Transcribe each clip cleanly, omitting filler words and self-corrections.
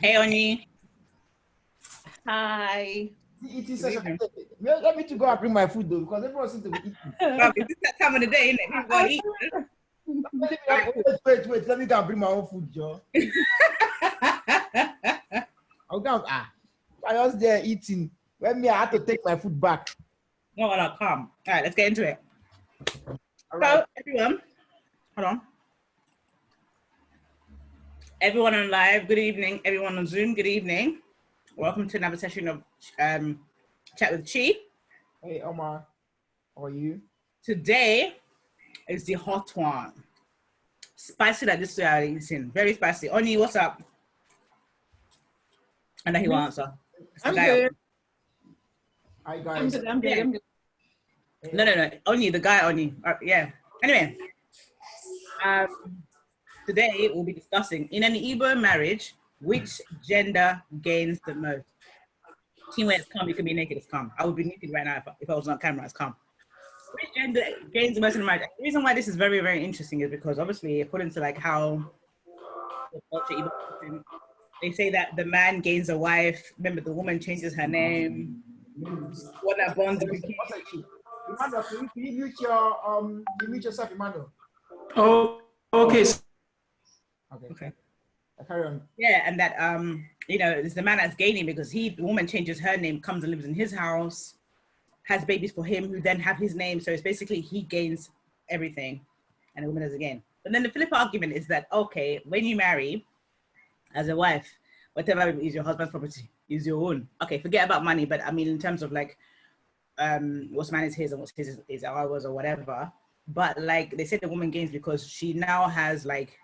Hey, Oni. Hi. Eating session. Let me to go and bring my food though, because everyone seems to be eating. Well, it's that time of the day, isn't it? People got to eat. Wait. Let me go and bring my own food, Joe. I'll go. I was there eating. When me, I had to take my food back. No, come. All right, let's get into it. All right. So, everyone, hold on. Everyone on live, good evening. Everyone on Zoom, good evening. Welcome to another session of Chat with Chi. Hey, Omar. How are you? Today is the hot one. Spicy like this we are eating. Very spicy. Oni, what's up? I know he will answer. I'm good. Hi, guys. I'm good. No. Oni, the guy Oni. Yeah. Anyway, today we'll be discussing, in an Igbo marriage, which gender gains the most? Team where it's come, you can be naked, it's come. I would be naked right now if I was on camera, it's come. Which gender gains the most in marriage? The reason why this is very, very interesting is because obviously, according to like how the culture Igbo, they say that the man gains a wife. Remember, the woman changes her name. What that bond became. Emmanuel, can you mute yourself, Emmanuel? Oh, okay. Okay. Carry on. Yeah, and that it's the man that's gaining because the woman changes her name, comes and lives in his house, has babies for him who then have his name. So it's basically he gains everything, and the woman does again. But then the flip argument is that okay, when you marry as a wife, whatever is your husband's property is your own. Okay, forget about money, but I mean in terms of like what's mine is his and what's his is ours or whatever. But like they say, the woman gains because she now has like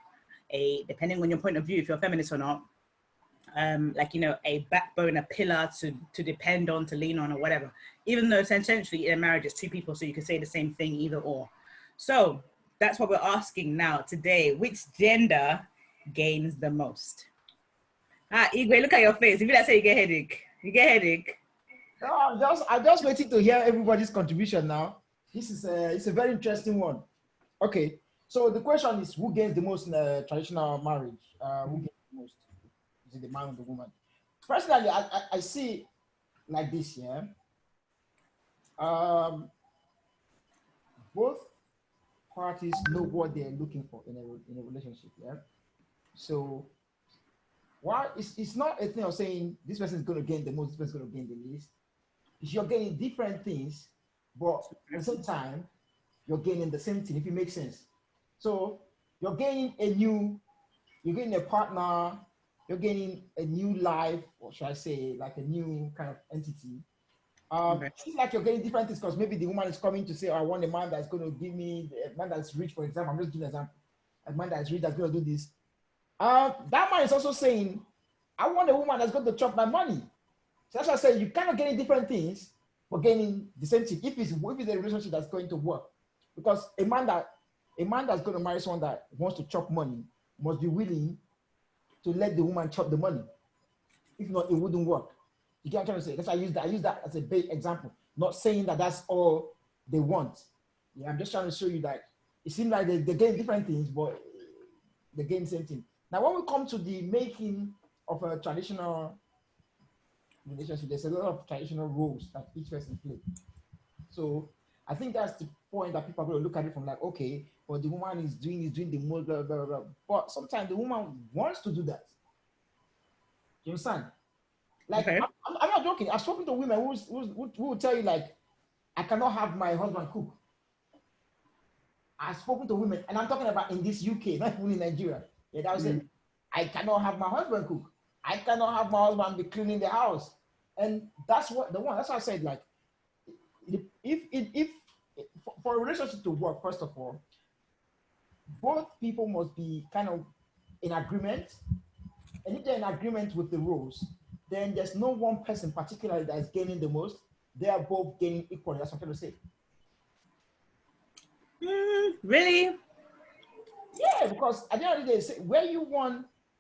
depending on your point of view, if you're feminist or not, a backbone, a pillar to depend on, to lean on, or whatever. Even though essentially in a marriage it's two people, so you can say the same thing either or. So that's what we're asking now today. Which gender gains the most? Igwe, look at your face. If you like say you get headache, No, I'm just waiting to hear everybody's contribution now. This is it's a very interesting one. Okay, so the question is, who gains the most in a traditional marriage? Who gains the most? Is it the man or the woman? Personally, I see like this, yeah. Both parties know what they're looking for in a relationship, yeah. So why it's not a thing of saying this person is going to gain the most, this person is going to gain the least. If you're getting different things, but at the same time, you're gaining the same thing, if it makes sense. So you're gaining you're getting a partner, you're gaining a new life, or should I say, like a new kind of entity. It's like you're getting different things because maybe the woman is coming to say, oh, I want a man that's going to give me, a man that's rich, for example. I'm just giving an example. A man that's rich that's going to do this. That man is also saying, I want a woman that's going to chop my money. So that's why I say you kind of getting different things, but gaining the same thing. If it's a relationship that's going to work, because a man that's going to marry someone that wants to chop money must be willing to let the woman chop the money. If not, it wouldn't work. You get what I'm trying to say? That's why I use that as a big example. Not saying that that's all they want. Yeah, I'm just trying to show you that it seems like they're getting different things, but they're getting the same thing. Now, when we come to the making of a traditional relationship, there's a lot of traditional roles that each person plays. So I think that's the point that people are going to look at it from, like, okay, but the woman is doing the most, blah, blah, blah. But sometimes the woman wants to do that. You understand? Like, okay. I'm not joking. I've spoken to women who will tell you, like, I cannot have my husband cook. I've spoken to women, and I'm talking about in this UK, not even in Nigeria. Yeah, that was it. I cannot have my husband cook. I cannot have my husband be cleaning the house. And that's what that's why I said, like, if for a relationship to work, first of all, both people must be kind of in agreement. And if they're in agreement with the rules, then there's no one person particularly that's gaining the most. They are both gaining equally. That's what I'm trying to say. Really? Yeah, because at the end of the day,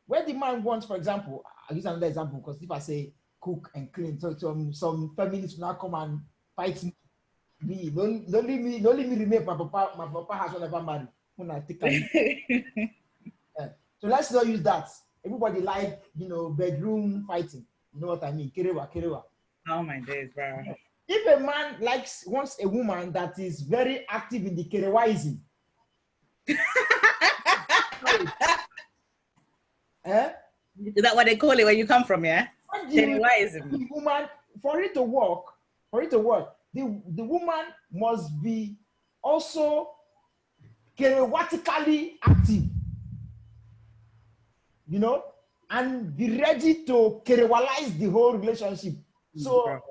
where the man wants, for example, I'll use another example, because if I say cook and clean, so some feminists will now come and fight me. Don't leave me remain. My papa has never married. When I take yeah. So let's not use that. everybody like, bedroom fighting. You know what I mean? Kerewa, kerewa. Oh my days, bro. If a man wants a woman that is very active in the kerewaism, Is that what they call it where you come from, yeah? the woman, for it to work, the woman must be also kerewatically active, and be ready to kerewalize the whole relationship. So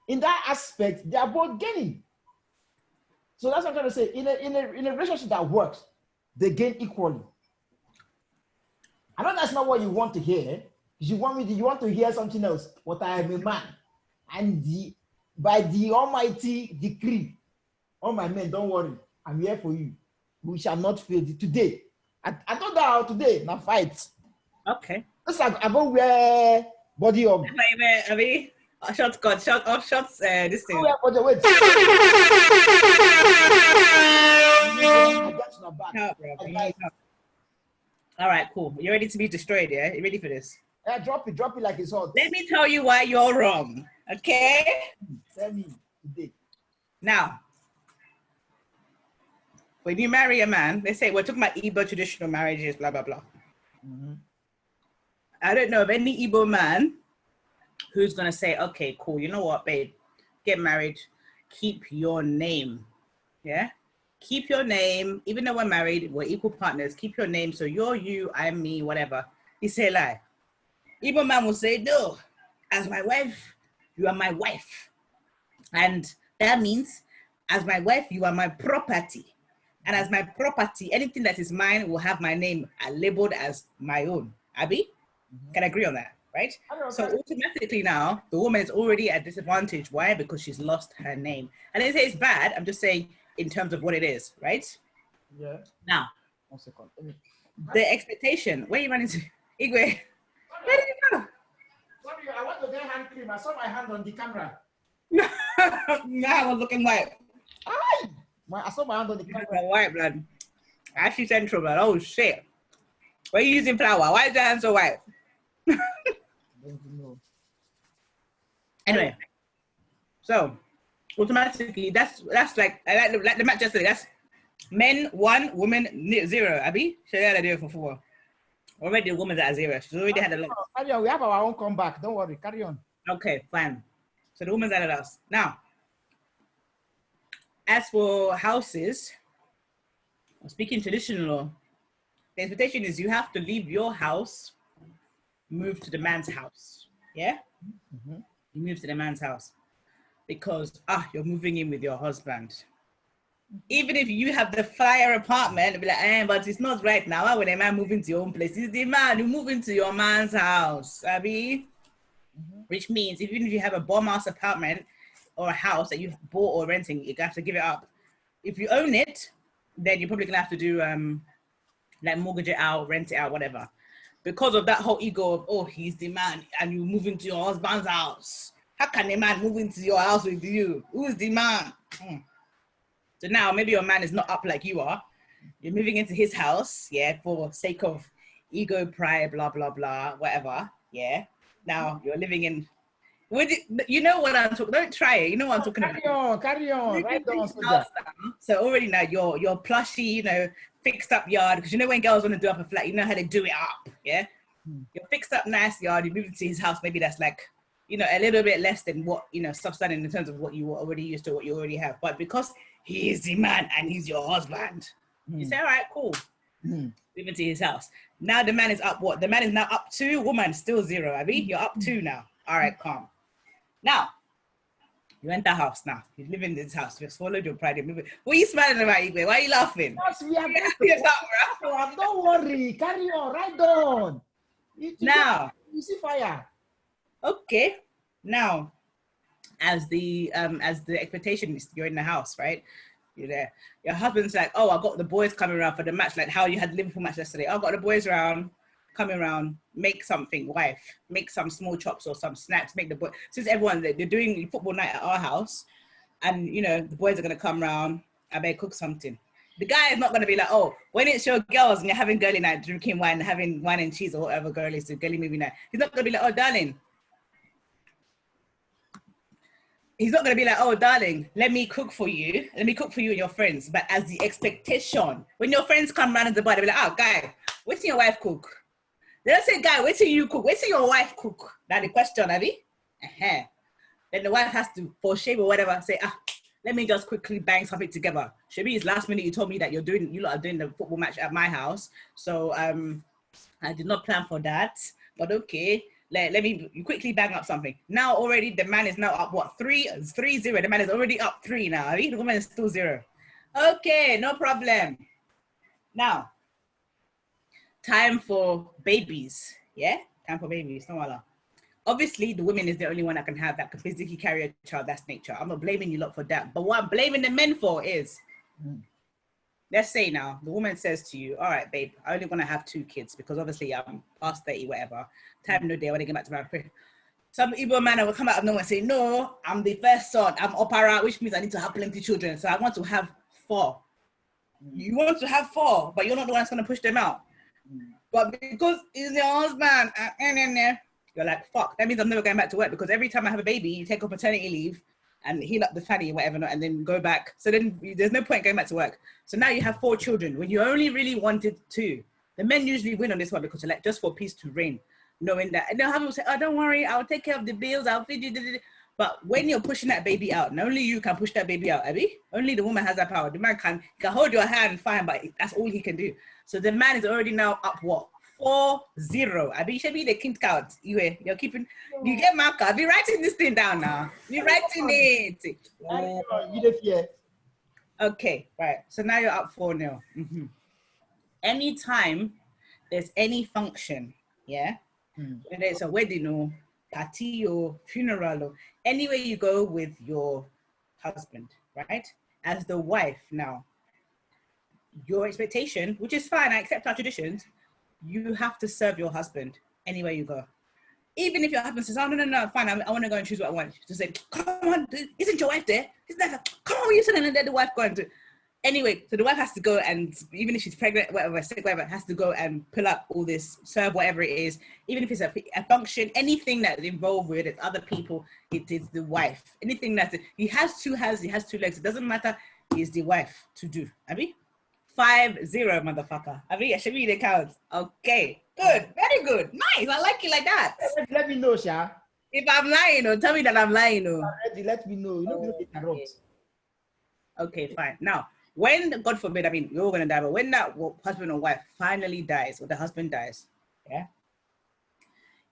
in that aspect, they are both gaining. So that's what I'm trying to say. In a relationship that works, they gain equally. I know that's not what you want to hear. You want to hear something else. But I am a man, and by the Almighty decree, all my men, don't worry, I'm here for you. We shall not fail today. I told her today, now fight. Okay. It's like I go wear body of. Shots, this thing. Wait. All right, cool. You ready to be destroyed, yeah? You ready for this? Yeah, drop it like it's hot. Let me tell you why you're wrong, okay? Tell me today. Now, when you marry a man, they say, we're talking about Igbo traditional marriages, blah, blah, blah. Mm-hmm. I don't know of any Igbo man who's going to say, okay, cool, you know what, babe? Get married, keep your name, yeah? Keep your name, even though we're married, we're equal partners, keep your name, so you're you, I'm me, whatever. He say lie. Igbo man will say, no, as my wife, you are my wife. And that means, as my wife, you are my property. And as my property, anything that is mine will have my name labeled as my own. Abby? Can I agree on that, right? So automatically now, the woman is already at disadvantage. Why? Because she's lost her name. And I didn't say it's bad. I'm just saying in terms of what it is, right? Yeah. Now, 1 second. the expectation. Where are you running to? Igwe, where did you go? Sorry, I want to get hand cream. I saw my hand on the camera. Now I was looking white. I saw my hand on the camera. White blood. Ashy central blood. Oh shit. Why are you using flour? Why is your hand so white? Don't know. Anyway, so automatically that's like I like the match yesterday. That's men 1, women 0. Abby, she had a deal for 4. Already the woman's at 0. She's already had a lot. Carry on. We have our own comeback. Don't worry. Carry on. Okay, fine. So the woman's at us now. As for houses, speaking traditional law, the expectation is you have to leave your house, move to the man's house. Yeah? Mm-hmm. You move to the man's house because you're moving in with your husband. Even if you have the fire apartment, be like, but it's not right now. Why would a man move into your own place? It's the man who move into your man's house, Abby. Mm-hmm. Which means even if you have a bomb house apartment or a house that you bought or renting, you have to give it up. If you own it, then you're probably gonna have to do like mortgage it out, rent it out, whatever. Because of that whole ego of, he's the man and you move into your husband's house. How can a man move into your house with you? Who is the man? So now maybe your man is not up like you are. You're moving into his house, yeah, for sake of ego, pride, blah, blah, blah, whatever, yeah. Now you're living in, you know what I'm talking, don't try it, you know what I'm talking about. Carry on, right on. So already now your plushy, fixed up yard, because you know when girls want to do up a flat, you know how they do it up, yeah? Your fixed up nice yard, you move into his house, maybe that's like, a little bit less than what, substandard in terms of what you were already used to, what you already have. But because he is the man and he's your husband, you say, all right, cool. Move into his house. Now the man is up what? The man is now up 2, woman still 0, Abby. You're up 2 now. All right, calm. Now, you enter house now. You live in this house. You swallowed your pride. What are you smiling about, Igwe? Why are you laughing? Yes, we are don't worry. Carry on. Right on. Now. You see fire. Okay. Now, as the expectation is you're in the house, right? You're there. Your husband's like, I got the boys coming around for the match, like how you had the Liverpool match yesterday. I got the boys coming around, make something, wife, make some small chops or some snacks, make the boys, since everyone, they're doing football night at our house, and the boys are gonna come around, I better cook something. The guy is not going to be like, oh, when it's your girls and you're having girly night, drinking wine, having wine and cheese or whatever girly is to girly movie night. He's not going to be like, oh, darling. He's not going to be like, oh, darling, let me cook for you. Let me cook for you and your friends. But as the expectation, when your friends come around the bar, they'll be like, oh, guy, wait till your wife cook. They don't say, guy, wait till you cook. Wait till your wife cook. That's the question, Abby. Uh-huh. Then the wife has to, for shame or whatever, say, let me just quickly bang something together. Shabi, it's last minute you told me that you lot are doing the football match at my house. So I did not plan for that. But okay, let me quickly bang up something. Now already the man is now up what? 3-0. The man is already up 3 now. I mean, the woman is still 0. Okay, no problem. Now, time for babies. Yeah? Time for babies. No matter. Obviously, the woman is the only one that can have that, can physically carry a child. That's nature. I'm not blaming you lot for that. But what I'm blaming the men for is, let's say now, the woman says to you, all right, babe, I only want to have 2 kids because obviously I'm past 30, whatever. Time no day, I want to get back to my prayer. Some Igbo man will come out of nowhere and say, no, I'm the first son. I'm opera, which means I need to have plenty of children. So I want to have 4. You want to have 4, but you're not the one that's going to push them out. But because it's your husband, you're like, fuck, that means I'm never going back to work because every time I have a baby, you take a paternity leave and heal up the fanny or whatever, and then go back. So then there's no point going back to work. So now you have 4 children when you only really wanted 2. The men usually win on this one because they're like, just for peace to reign, knowing that, and they'll have them say, oh, don't worry, I'll take care of the bills, I'll feed you. But when you're pushing that baby out, not only you can push that baby out, Abby, only the woman has that power. The man can hold your hand fine, but that's all he can do. So the man is already now up what? 4-0. I mean, should be the king count. You're keeping. You get marker. Be writing this thing down now. Be writing it. Okay, right. So now you're up 4-0. Anytime there's any function, yeah, whether it's a wedding or party or funeral or anywhere you go with your husband, right? As the wife now, your expectation, which is fine, I accept our traditions. You have to serve your husband anywhere you go. Even if your husband says, oh, no, fine, I want to go and choose what I want. Just say, come on, isn't your wife there? Come on, you sitting and let the wife go and do. Anyway, so the wife has to go and, even if she's pregnant, whatever, sick, whatever, has to go and pull up all this, serve whatever it is. Even if it's a function, anything that's involved with it, other people, it is the wife. Anything that, he has 2 hands, he has 2 legs. It doesn't matter, it's the wife to do. Abi? 5-0, motherfucker. I mean, I should read the counts. Okay, good, very good, nice. I like it like that. Let me know, Sha. If I'm lying, tell me that I'm lying. Let me know. You know, okay, fine. Now, when, God forbid, I mean, you're gonna die, but when that husband or wife finally dies, or the husband dies, yeah.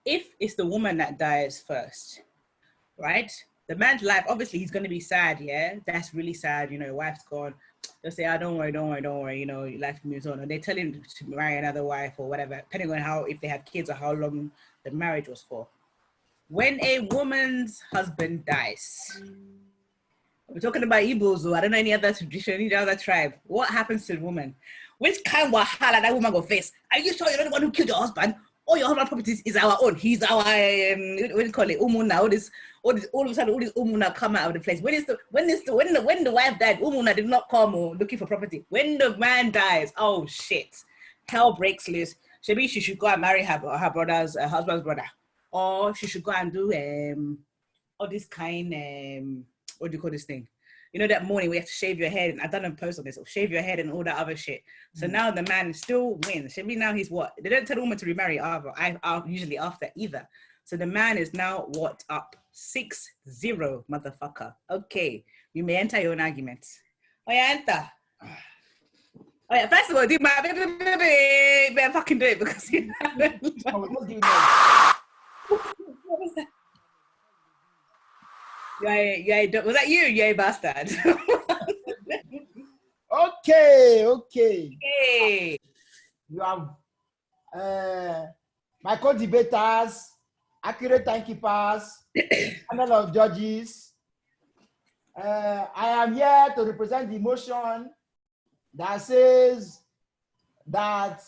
If it's the woman that dies first, right? The man's life, obviously, he's gonna be sad. Yeah, that's really sad. You know, your wife's gone. They'll say, oh, don't worry, you know, life moves on. Or they tell him to marry another wife or whatever, depending on how, if they have kids or how long the marriage was for. When a woman's husband dies, we're talking about Igbos, so I don't know any other tradition, any other tribe. What happens to the woman? Which kind of wahala that woman go face? Are you sure you're not the one who killed your husband? All your husband's properties is our own. He's our, what do you call it? Umuna. All of a sudden, all these umuna come out of the place. When the wife died, umuna did not come looking for property. When the man dies, oh shit, hell breaks loose. Maybe she should go and marry her brother's husband's brother, or she should go and do all this kind what do you call this thing? You know that morning we have to shave your head, and I've done a post on this, shave your head and all that other shit. So now the man still wins. Maybe now he's what? They don't tell the woman to remarry either. Usually after either. So the man is now what, up 6-0, motherfucker. Okay, you may enter your own argument. Oh yeah, enter. Oh yeah, first of all, do my baby, better fucking do it because you haven't. What was that? Was that you? You bastard. Okay. Hey. You have my co-debaters, accurate timekeepers, panel of judges. I am here to represent the motion that says that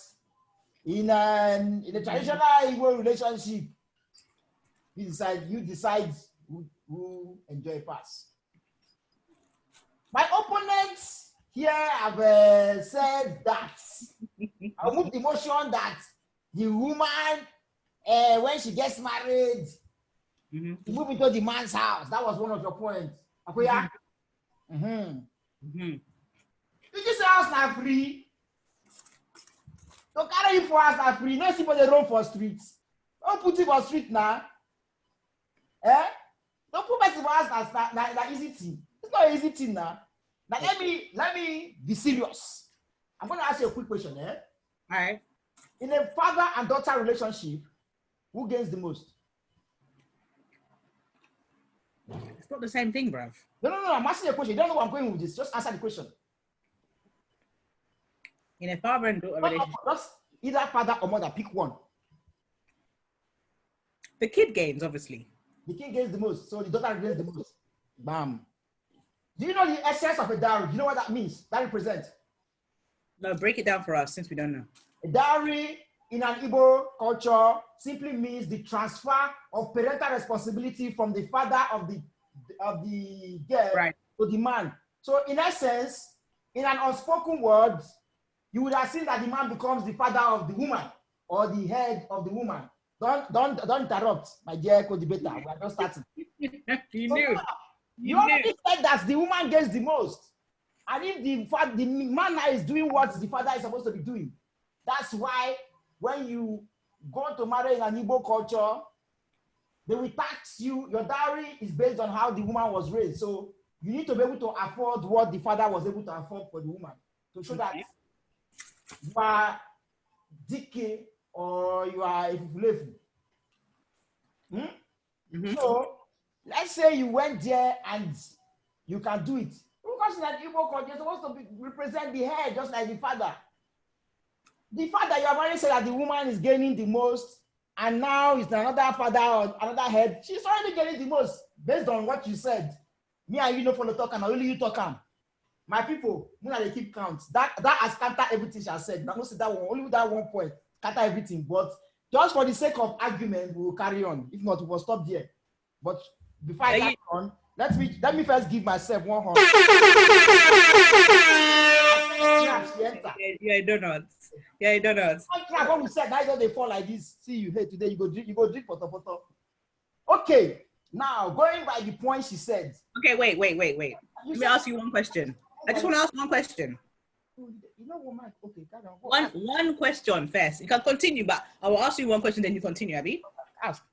in a traditional Igbo relationship, you decide who enjoy pass. My opponent here I've said that I moved the motion that the woman, when she gets married, she move into the man's house. That was one of your points. Akoya? Did you say house not free? Don't carry you for house not free. No see for the road for streets. Don't put it for street now. Don't put it for house na easy thing. It's not an easy thing now. Now let me be serious. I'm going to ask you a quick question. All right. In a father and daughter relationship, who gains the most? It's not the same thing, bruv. No. I'm asking you a question. You don't know where I'm going with this. Just answer the question. In a father and daughter relationship, just either father or mother, pick one. The kid gains, obviously. The kid gains the most, so the daughter gains the most. Bam. Do you know the essence of a dowry? Do you know what that means? That represents? No, break it down for us since we don't know. A dowry in an Igbo culture simply means the transfer of parental responsibility from the father of the girl to the man. So in essence, in an unspoken word, you would have seen that the man becomes the father of the woman or the head of the woman. Don't interrupt, my dear co-debater. We are just starting. You already said that the woman gets the most. And if the man is doing what the father is supposed to be doing, that's why when you go to marry in an Igbo culture, they will tax you. Your dowry is based on how the woman was raised. So you need to be able to afford what the father was able to afford for the woman to show that you are DK or you are Ifufulefu. So let's say you went there and you can do it. Because in an Igbo culture, you're supposed to represent the head just like the father. The fact that you have already said that the woman is gaining the most, and now it's another father or another head, she's already getting the most based on what you said. Me and you know for the talk, and only you talk. My people, they keep count. That has counted everything she has said. Now, see that one, only that 1 point, counter everything. But just for the sake of argument, we will carry on. If not, we will stop there. But before I carry on, let me first give myself 1 horn. Yeah, I don't know. Yeah, I don't know. When we said that they fall like this, see you here today, you go drink photo. Okay, now going by the point she said. Okay, wait. Let me ask you one question. I just want to ask one question. You know what, Mike? Okay, carry on. One question first. You can continue, but I will ask you one question, then you continue, Abby. Ask.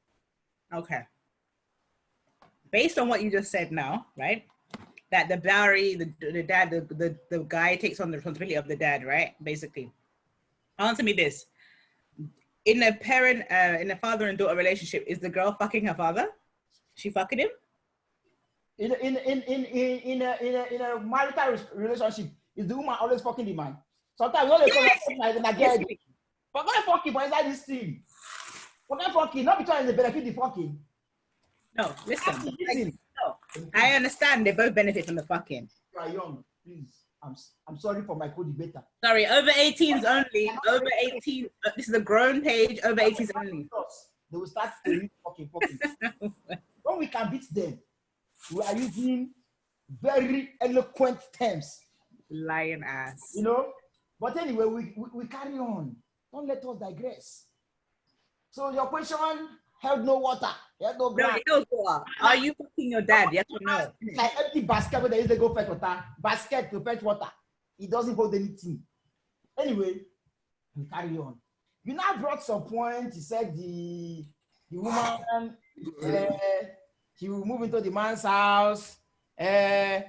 Okay. Based on what you just said now, right? That the dowry, the dad, the guy takes on the responsibility of the dad, right? Basically. Answer me this. In a father and daughter relationship, is the girl fucking her father? She fucking him? In a marital relationship, is the woman always fucking the man? Sometimes you always forget fucking, but inside this thing. Forget fucking, not because they benefit the fucking. No, listen. No, I understand they both benefit from the fucking. You are young, please. I'm sorry for my co-debater. Sorry, over 18s only. Over 18. This is a grown page. Over 18s only. They will start to fucking. When we can beat them, we are using very eloquent terms. Lion ass. You know. But anyway, we carry on. Don't let us digress. So your question held no water. Held no ground. No water. Are you fucking your dad? Yes or no? It's like empty basket where they used to go fetch water. Basket to fetch water. It doesn't hold anything. Anyway, we carry on. You now brought some point. You said the woman, she will move into the man's house. When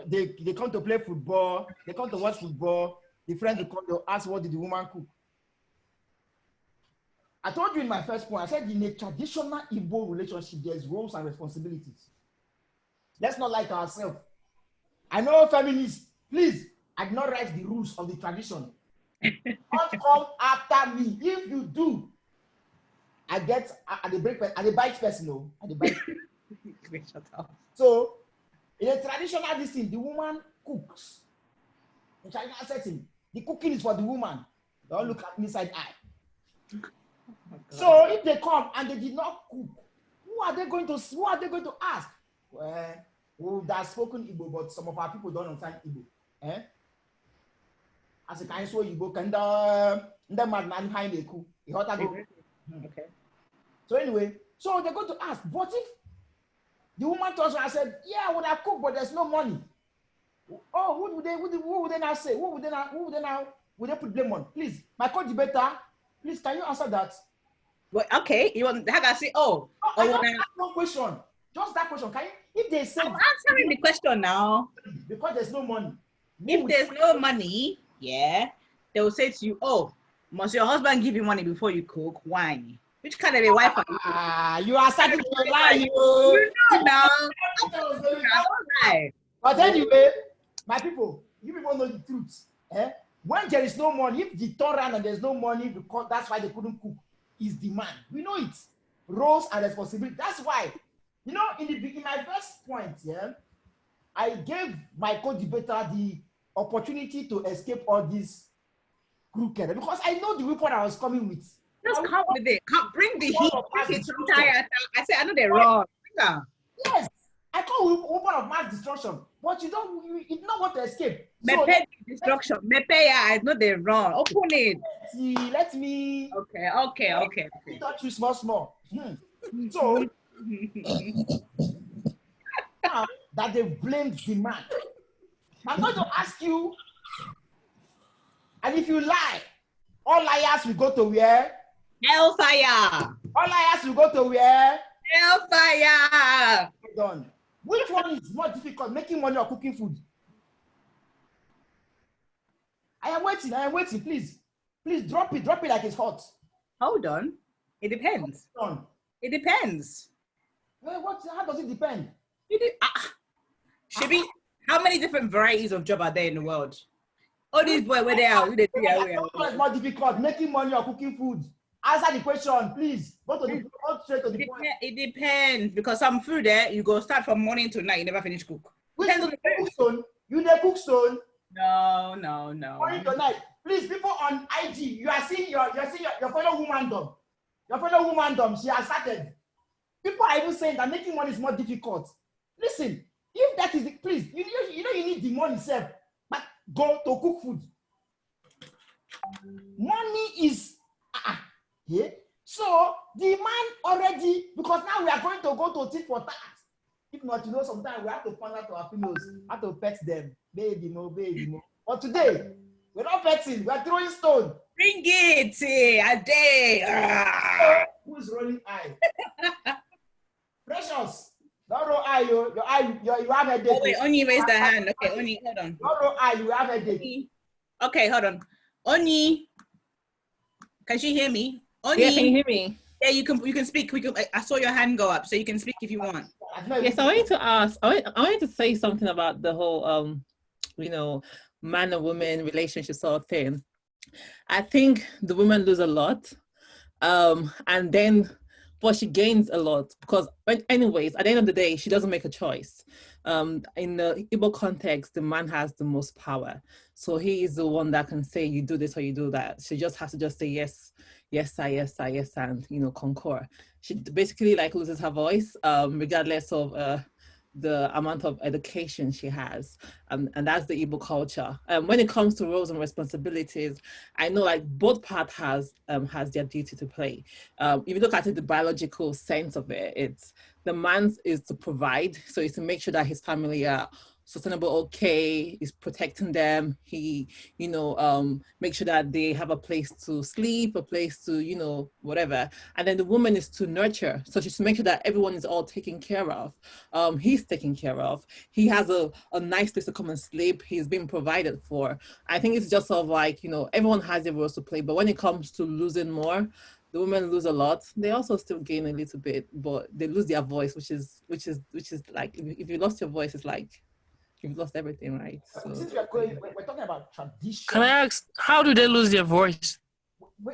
they come to play football, they come to watch football. The friends will come to ask, what did the woman cook? I told you in my first point, I said in a traditional Igbo relationship, there's roles and responsibilities. Let's not lie to ourselves. I know feminists, please, I did not write the rules of the tradition. Don't come after me. If you do, I get at the bite person, no, at the bite. So, in a traditional thing, the woman cooks. In traditional setting, the cooking is for the woman. Don't look at me side eye. So if they come and they did not cook, who are they going to ask? Well, we've spoken Igbo, but some of our people don't understand Igbo. Eh? As a kind of Igbo, can the man behind the coup. Okay. So anyway, so they're going to ask, what if the woman told her, I said, yeah, I would have cooked, but there's no money. Oh, who would they now say? Would they put blame on? Please, my co-debater, please, can you answer that? Well, okay, you want to say, oh, I just ask one question. Just that question. Can you, if they say, I'm answering the question now. Because there's no money. If there's no money, yeah, they will say to you, oh, must your husband give you money before you cook? Why? Which kind of a wife are you? You are starting to lie. You know now. But anyway, my people, you people know the truth. Eh? When there is no money, if the turn around and there's no money, because that's why they couldn't cook, is demand. We know it. Roles and responsibility. That's why, you know, in my first point, yeah, I gave my co-debater the opportunity to escape all this crooked because I know the weapon I was coming with. Just come with it. Come, bring the heat. I say I know they're wrong. Yeah. Yes, I call weapon of mass destruction, but you don't want to escape. So destruction. I know they're wrong. Open it. Let me. Okay. Touch you small. So now that they blamed the man, I'm going to ask you, and if you lie, all liars will go to where? Hellfire. All liars will go to where? Hellfire. Done. Which one is more difficult, making money or cooking food? I am waiting. Please drop it like it's hot. Hold on. It depends. It depends. How does it depend? Shibi, how many different varieties of job are there in the world? All these boys, where they are, who they do, It's more difficult, making money or cooking food. Answer the question, please. Go straight to the point. It depends, because some food there, you go start from morning to night, you never finish cook. Depends on the cookstone. You the cookstone. No. Morning to night. Please, people on IG, you are seeing your fellow woman-dom. Your fellow woman-dom, she has started. People are even saying that making money is more difficult. Listen, if that is the, please, you know you need the money itself, but go to cook food. Money is yeah. So the man already, because now we are going to go to tit for tat. If not, you know, sometimes we have to find out our pillows, how to pet them, baby no. But today, we're not petting, we're throwing stone. Bring it a day. Who's rolling eye? Precious. Don't roll eye, you have a day. Oh wait, Oni raised the hand. Okay, Oni, hold on. Don't roll eye, you have a day. Okay, hold on. Oni, can she hear me? Oni, yeah, can you hear me? Yeah, you can speak. I saw your hand go up, so you can speak if you want. Yes, I wanted to ask. I wanted to say something about the whole, man and woman relationship sort of thing. I think the women lose a lot, and then, but she gains a lot because, anyways, at the end of the day, she doesn't make a choice. In the Igbo context, the man has the most power, so he is the one that can say you do this or you do that. She just has to just say yes, and concur. She basically loses her voice, regardless of the amount of education she has, and that's the Igbo culture. When it comes to roles and responsibilities, I know both parts has their duty to play. If you look at it, the biological sense of it, it's the man's is to provide, so it's to make sure that his family are sustainable, okay, is protecting them. He, make sure that they have a place to sleep, a place to, whatever. And then the woman is to nurture. So she's to make sure that everyone is all taken care of. He's taken care of. He has a nice place to come and sleep. He's been provided for. I think it's just sort of everyone has their roles to play. But when it comes to losing more, the women lose a lot. They also still gain a little bit, but they lose their voice, which is if you lost your voice, it's like you've lost everything, right? So, since we're talking about tradition. Can I ask, how do they lose their voice? You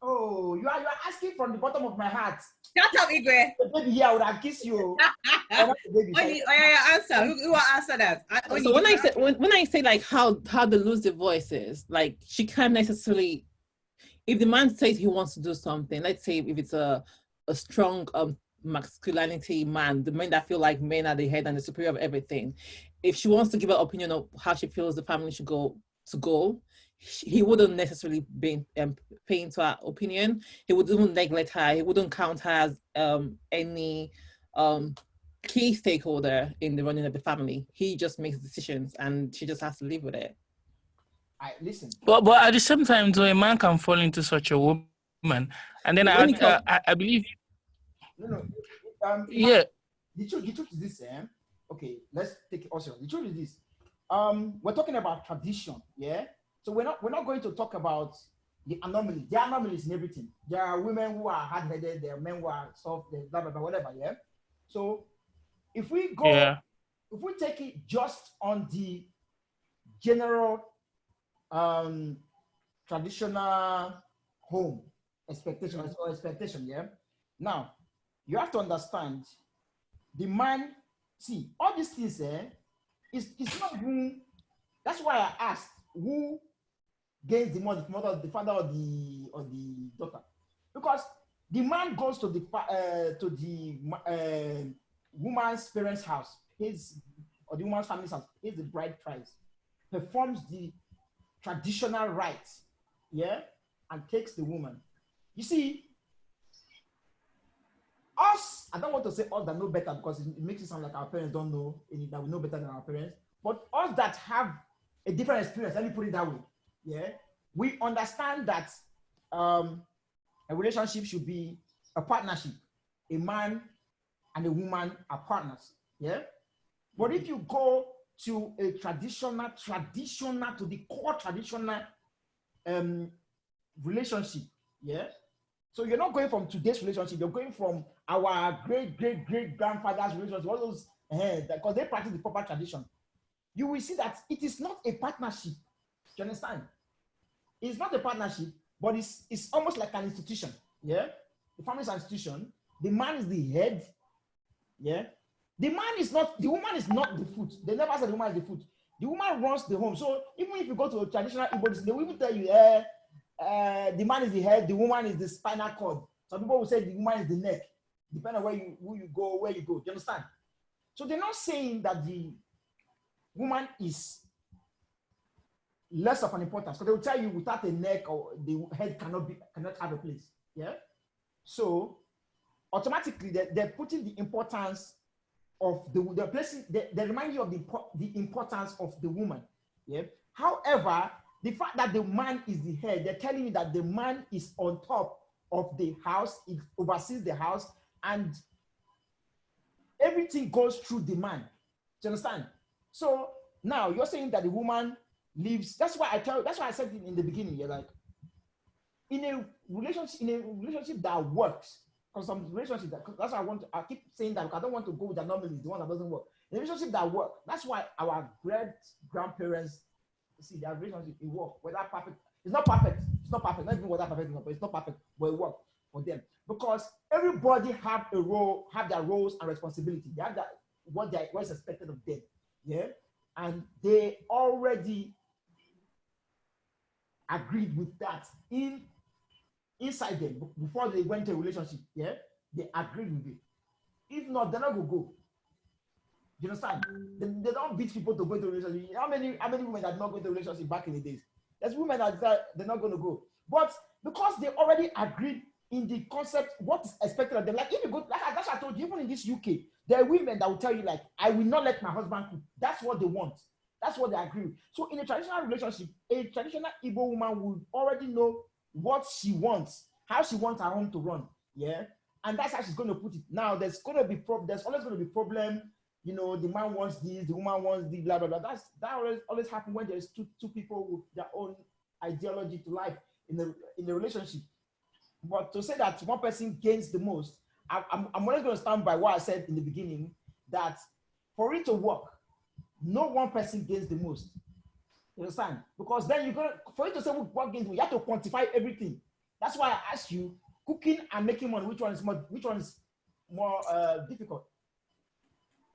are asking from the bottom of my heart. Shut up, Igwe. Baby, here I would have kissed you. Answer. Who will answer that? So when I say how they lose their voices, she can't necessarily. If the man says he wants to do something, let's say if it's a strong masculinity man, the men that feel like men are the head and the superior of everything, if she wants to give her opinion of how she feels the family should go, he wouldn't necessarily be pay into her opinion. He wouldn't neglect her. He wouldn't count her as any key stakeholder in the running of the family. He just makes decisions, and she just has to live with it. I listen. But at the same time, though, a man can fall into such a woman, and then I believe. No. Yeah. The truth is this, okay, let's take it also. The truth is this. We're talking about tradition, yeah. So we're not going to talk about the anomalies. There are anomalies in everything. There are women who are hard-headed, there are men who are soft, blah blah blah, whatever, yeah. So if we take it just on the general traditional home expectation, yeah. Now you have to understand the man. See, all these things, it's not who. That's why I asked who gains the mother, the father, or the daughter, because the man goes to the woman's parents' house, or the woman's family's house, pays the bride price, performs the traditional rites, yeah, and takes the woman. You see, us, I don't want to say us that know better, because it makes it sound like our parents don't know that we know better than our parents. But us that have a different experience, let me put it that way, yeah, we understand that a relationship should be a partnership. A man and a woman are partners, yeah. But if you go to a traditional to the core traditional relationship, yeah. So you're not going from today's relationship, you're going from our great grandfather's relationship, all those, because they practice the proper tradition. You will see that it is not a partnership. Do you understand? It's not a partnership, but it's almost like an institution. Yeah, the family is an institution. The man is the head. Yeah, the woman is not the foot. They never said the woman is the foot. The woman runs the home. So even if you go to a traditional Igbo, they will even tell you, the man is the head, the woman is the spinal cord. Some people will say the woman is the neck, depending on where you go. Do you understand? So they're not saying that the woman is less of an importance. So they will tell you without a neck or the head cannot have a place. Yeah. So automatically they're putting the importance of they're placing, they remind you of the importance of the woman. Yeah. However, the fact that the man is the head, they're telling you that the man is on top of the house, it oversees the house, and everything goes through the man. Do you understand? So now you're saying that the woman lives. That's why I said in the beginning, you're like, in a relationship that works, because some relationships that's why I keep saying that, because I don't want to go with the anomalies, the one that doesn't work. In a relationship that works, that's why our grandparents, see, their relationship, it works. Whether perfect, it's not perfect. It's not perfect. Not even whether perfect, but it's not perfect, but it works for them. Because everybody have a role, have their roles and responsibility. They have that what is expected of them. Yeah. And they already agreed with that inside them before they went to a relationship. Yeah. They agreed with it. If not, they're not gonna go. Do you understand? They don't beat people to go into a relationship. How many women that not going to a relationship back in the days? There's women that they're not going to go. But because they already agreed in the concept, what is expected of them. Like if you go, that's what I told you, even in this UK, there are women that will tell you, like, I will not let my husband cook. That's what they want. That's what they agree with. So in a traditional relationship, a traditional Igbo woman would already know what she wants, how she wants her home to run. Yeah. And that's how she's going to put it. Now there's always going to be problem. You know, the man wants this, the woman wants the blah blah blah. That always happens when there's two people with their own ideology to life in the relationship. But to say that one person gains the most, I'm always going to stand by what I said in the beginning, that for it to work, no one person gains the most. You understand? Because then for you to say what gains, you have to quantify everything. That's why I asked you, cooking and making money, which one is more difficult?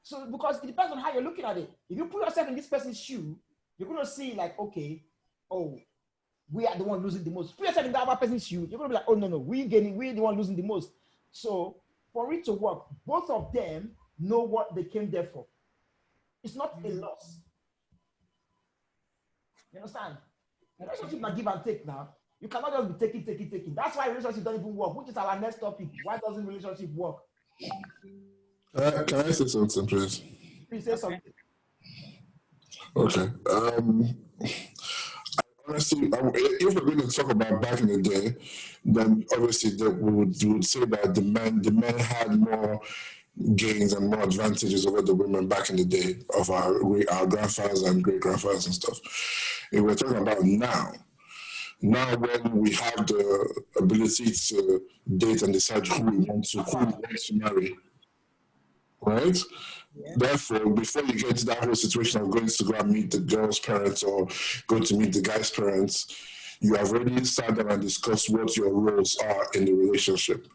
So because it depends on how you're looking at it. If you put yourself in this person's shoe, you're going to see like, okay, oh, we are the one losing the most. Put yourself in the other person's shoe, you're going to be like, oh, no, we're the one losing the most. So for it to work, both of them know what they came there for. It's not a loss. You understand? Relationship na give and take now. You cannot just be taking. That's why relationship don't even work, which is our next topic. Why doesn't relationship work? Can I say something, please? Please say something. Okay. Honestly, if we're going to talk about back in the day, then obviously we would say that the men had more gains and more advantages over the women back in the day of our grandfathers and great grandfathers and stuff. If we're talking about now when we have the ability to date and decide who we want to marry, right? Yeah. Therefore, before you get into that whole situation of going to go and meet the girl's parents or go to meet the guy's parents, you have already sat down and discussed what your roles are in the relationship.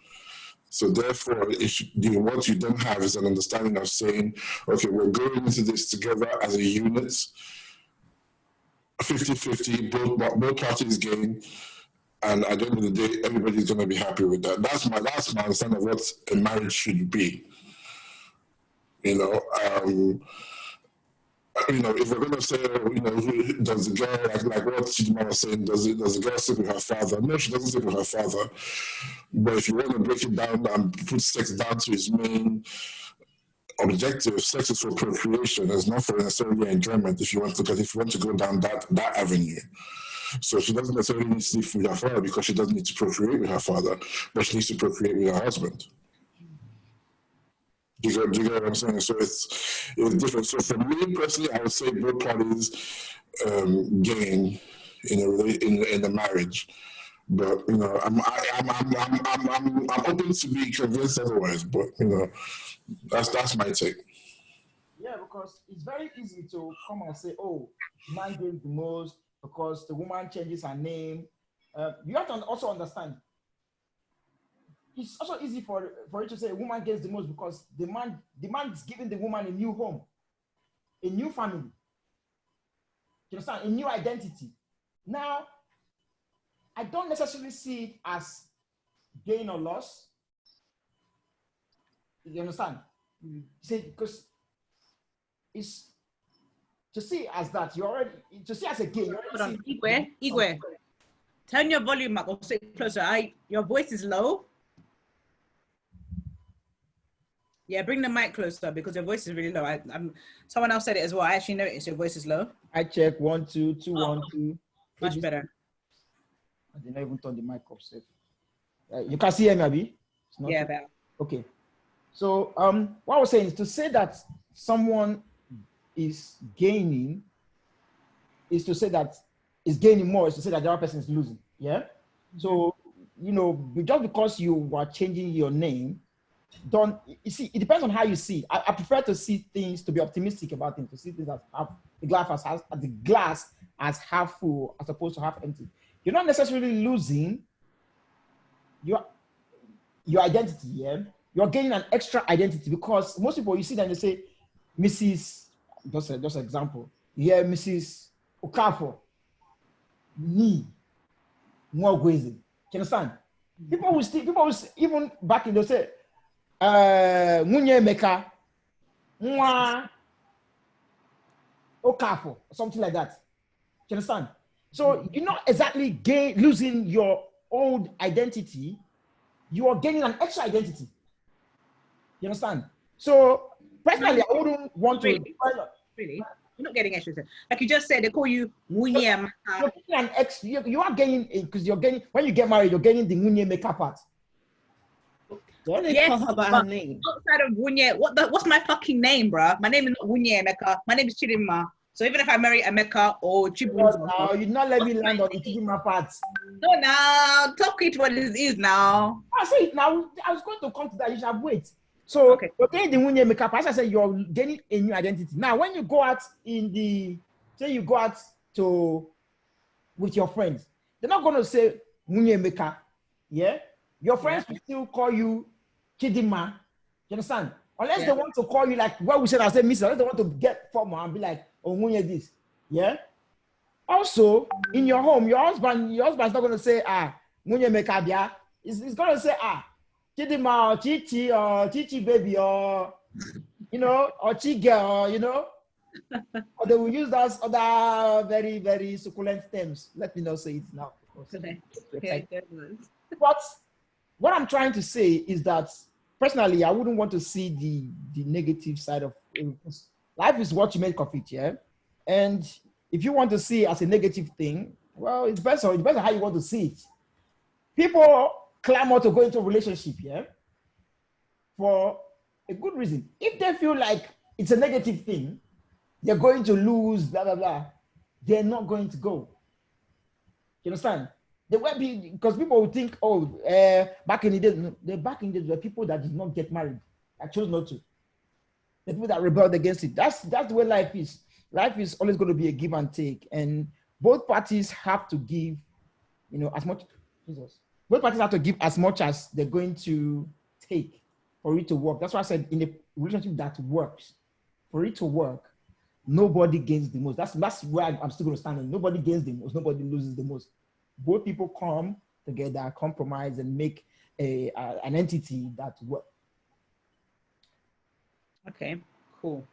So therefore, what you don't have is an understanding of saying, okay, we're going into this together as a unit, 50-50, both parties gain, and at the end of the day, everybody's going to be happy with that. That's my understanding of what a marriage should be. If we're going to say, does the girl, like what Chidima was saying, does the girl sleep with her father? No, she doesn't sleep with her father. But if you want to break it down and put sex down to its main objective, sex is for procreation. It's not for necessarily enjoyment. If you want to go down that avenue. So she doesn't necessarily need to sleep with her father because she doesn't need to procreate with her father, but she needs to procreate with her husband. Do you get what I'm saying? So it's different. So for me personally, I would say both parties gain in the marriage. But I'm open to be convinced otherwise. But that's my take. Yeah, because it's very easy to come and say, "Oh, man gains the most because the woman changes her name." You have to also understand. It's also easy for you to say a woman gets the most because the man is giving the woman a new home, a new family. You understand? A new identity. Now, I don't necessarily see it as gain or loss. You understand? See, because it's to see as that to see as a gain. Hold on, Igwe, turn your volume up or sit closer. Your voice is low. Yeah, bring the mic closer because your voice is really low. Someone else said it as well. I actually noticed your voice is low. I check 1 2 2 1 2. Much better. I did not even turn the mic up. You can see me, Abi? Yeah, better. Okay. So what I was saying is to say that someone is gaining is to say that is gaining more is to say that the other person is losing. Yeah. So just because you are changing your name. You see, it depends on how you see. I prefer to see things, to be optimistic about things, to see things as the glass as half full as opposed to half empty. You're not necessarily losing your identity, yeah? You're gaining an extra identity because most people, you see them, they say, Mrs. Just an example. Yeah, Mrs. Okafor, me, Mwagweze. Do you understand? People will even back in, they'll say, Munye Meka, Mwa Okafor, something like that. Do you understand? So you're not exactly losing your old identity, you are gaining an extra identity. You understand? So personally, I wouldn't want to. Really? You're not getting extra. Like you just said, they call you Munye Meka. You are gaining because you're gaining when you get married, you're gaining the Munye Meka part. What do they call her by her name? Outside of Wunye, what's my fucking name, bruh? My name is not Wunye Emeka. My name is Chidima. So even if I marry Emeka or Chibunzu, no, you not let me land on the Chidima part. No, now talk it what it is now. I say it now. I was going to come to that. You should have wait. So okay. You're getting the Wunye Emeka part. As I said, you're getting a new identity. Now, when you go out you go out with your friends, they're not going to say Wunye Emeka. Yeah. Your friends will still call you Chidima. You understand? Unless they want to call you like what we said, I said, Miss, unless they want to get formal and be like, oh, Munye this. Yeah. Also, in your home, your husband's not going to say, Munye Mekabia. He's going to say, Chidima or Chichi or Chichi baby or, or Chi girl, Or they will use those other very, very succulent terms. Let me not say it now. Okay, good ones. But what I'm trying to say is that personally, I wouldn't want to see the negative side of life. Is what you make of it, yeah. And if you want to see it as a negative thing, well, it depends on how you want to see it. People clamor to go into a relationship, yeah, for a good reason. If they feel like it's a negative thing, they're going to lose, blah blah blah, they're not going to go. You understand? There will be, because people will think, oh, back in the day, back in the day, there were people that did not get married, that chose not to. The people that rebelled against it. That's the way life is. Life is always going to be a give and take, and both parties have to give, as much. Jesus. Both parties have to give as much as they're going to take for it to work. That's why I said in a relationship that works, for it to work, nobody gains the most. That's where I'm still going to stand on. Nobody gains the most. Nobody loses the most. Both people come together, compromise, and make an entity that works. Okay, cool.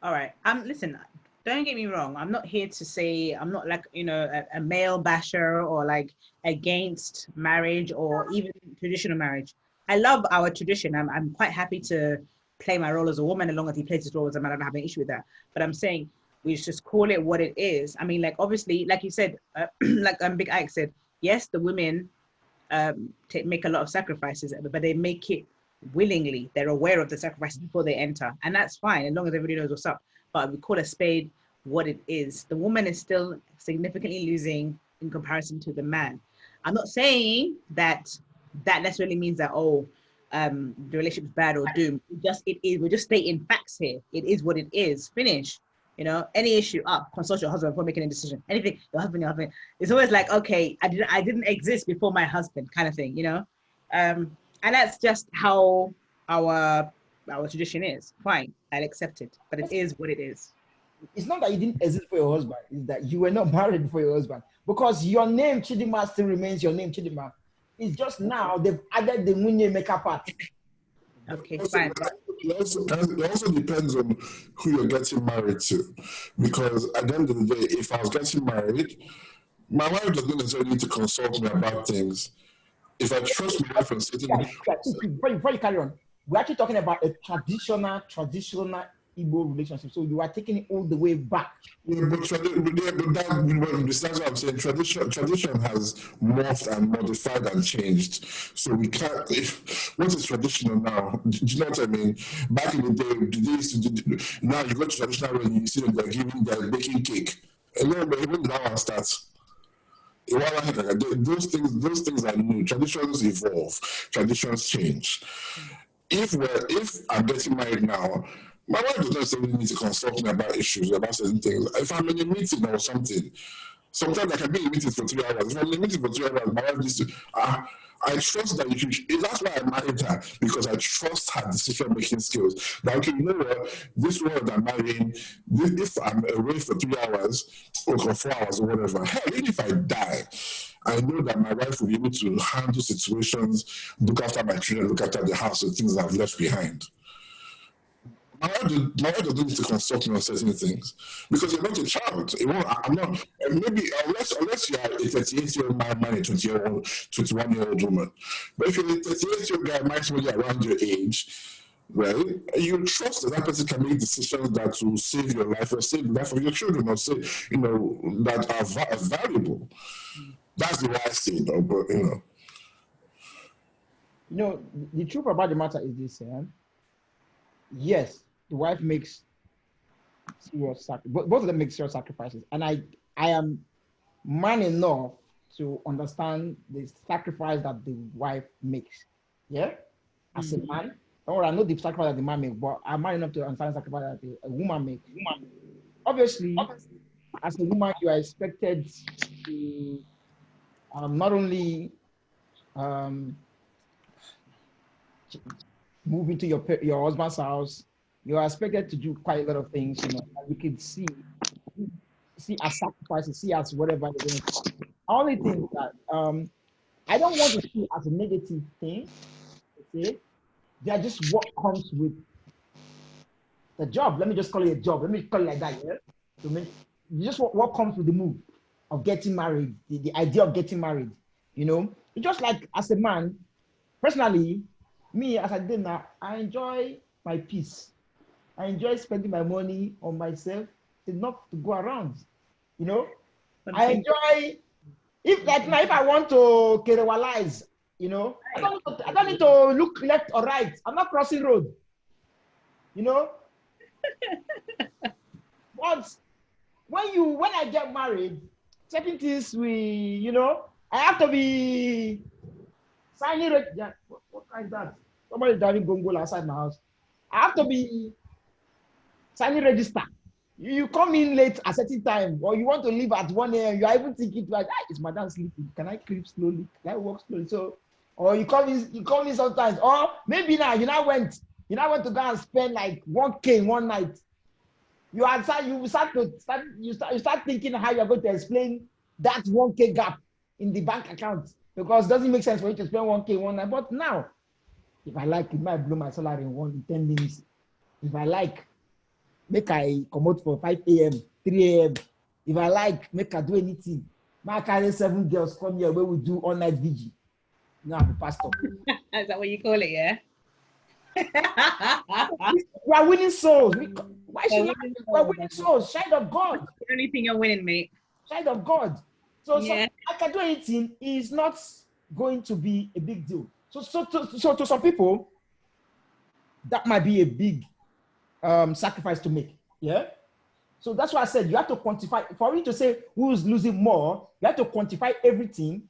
All right. Listen, don't get me wrong. I'm not here to say, I'm not like, a male basher or like against marriage or even traditional marriage. I love our tradition. I'm quite happy to play my role as a woman as long as he plays his role as a man. I don't have an issue with that. But I'm saying we just call it what it is. I mean, like, obviously, like you said, like Big Ike said, yes, the women make a lot of sacrifices, but they make it willingly. They're aware of the sacrifices before they enter. And that's fine, as long as everybody knows what's up. But we call a spade what it is. The woman is still significantly losing in comparison to the man. I'm not saying that necessarily means that, the relationship's bad or doomed. It is. We're just stating facts here. It is what it is. Finish. Any issue, consult your husband before making a decision. Anything, your husband. It's always like, okay, I didn't exist before my husband, kind of thing. And that's just how our tradition is. Fine, I'll accept it, but it is what it is. It's not that you didn't exist for your husband; it's that you were not married for your husband, because your name Chidima still remains your name Chidima. It's just now they've added the Munye Maker part. Okay, fine. It also depends on who you're getting married to, because at the end of the day, if I was getting married, my wife doesn't necessarily need to consult me about things. If I trust my wife and certain... Before you carry on, we're actually talking about a traditional Igbo relationship. So you are taking it all the way back. Yeah, but that's what I'm saying. Tradition has morphed and modified and changed. So we can't. What is traditional now? Do you know what I mean? Back in the day, now you go to traditional when you see them, they're baking cake. And then when that one starts. Those things are new. Traditions evolve. Traditions change. If I'm getting married now, my wife does not necessarily need to consult me about issues, about certain things. If I'm in a meeting or something, sometimes I can be in a meeting for 3 hours. If I'm in a meeting for 3 hours, my wife needs to. I trust that that's why I married her, because I trust her decision-making skills. That, okay, you know what, this woman I'm marrying, if I'm away for 3 hours or for 4 hours or whatever, hell, even if I die, I know that my wife will be able to handle situations, look after my children, look after the house, and things I've left behind. My wife doesn't need to consult me on certain things, because you're not a child. I'm not. Maybe unless you are a 38-year-old man marrying a 21-year-old woman. But if you're a 38-year-old guy marrying somebody around your age, right, you trust that person can make decisions that will save your life or save the life of your children, or say, that are valuable. That's the way I see it, though. But the truth about the matter is this: yes, the wife makes serious sacrifices. Both of them make serious sacrifices, and I am man enough to understand the sacrifice that the wife makes. Yeah, as a man, or I know the sacrifice that the man makes, but I'm man enough to understand the sacrifice that a woman makes. Obviously, as a woman, you are expected to not only move into your husband's house, you are expected to do quite a lot of things, you can see as sacrifices, see as whatever you're doing. The only thing that I don't want to see as a negative thing, okay? They are just what comes with a job. Let me just call it a job. Let me call it like that. Yeah. So just what comes with the move of getting married, the idea of getting married. You know, it's just like as a man, personally, me as I did now, I enjoy my peace. I enjoy spending my money on myself, enough to go around. You know, I enjoy if I want to kerewalize, you know, I don't need to look left or right. I'm not crossing road. You know, but when I get married, certain things I have to be signing. What kind of that? Somebody driving gongo outside my house. I have to be signing register. You come in late at a certain time, or you want to leave at 1 a.m. You are even thinking like, is madam sleeping? Can I creep slowly? Can I walk slowly? So, or you come in sometimes, or maybe now you now went to go and spend like 1K in one night. You start thinking how you're going to explain that 1K gap in the bank account, because it doesn't make sense for you to spend 1K in one night. But now, if I like, it might blow my salary in 10 minutes. If I like, make I come out for 5 a.m., 3 a.m. If I like, make I do anything. My carry 7 girls come here where we do all night vigil. No, I'm a pastor. Is that what you call it? Yeah. We are winning souls. Why should we're winning souls? Child of God. That's the only thing you're winning, mate. Child of God. So Yeah. I can do anything is not going to be a big deal. So to some people, that might be a big sacrifice to make. Yeah. So that's why I said you have to quantify. For you to say who's losing more, you have to quantify everything,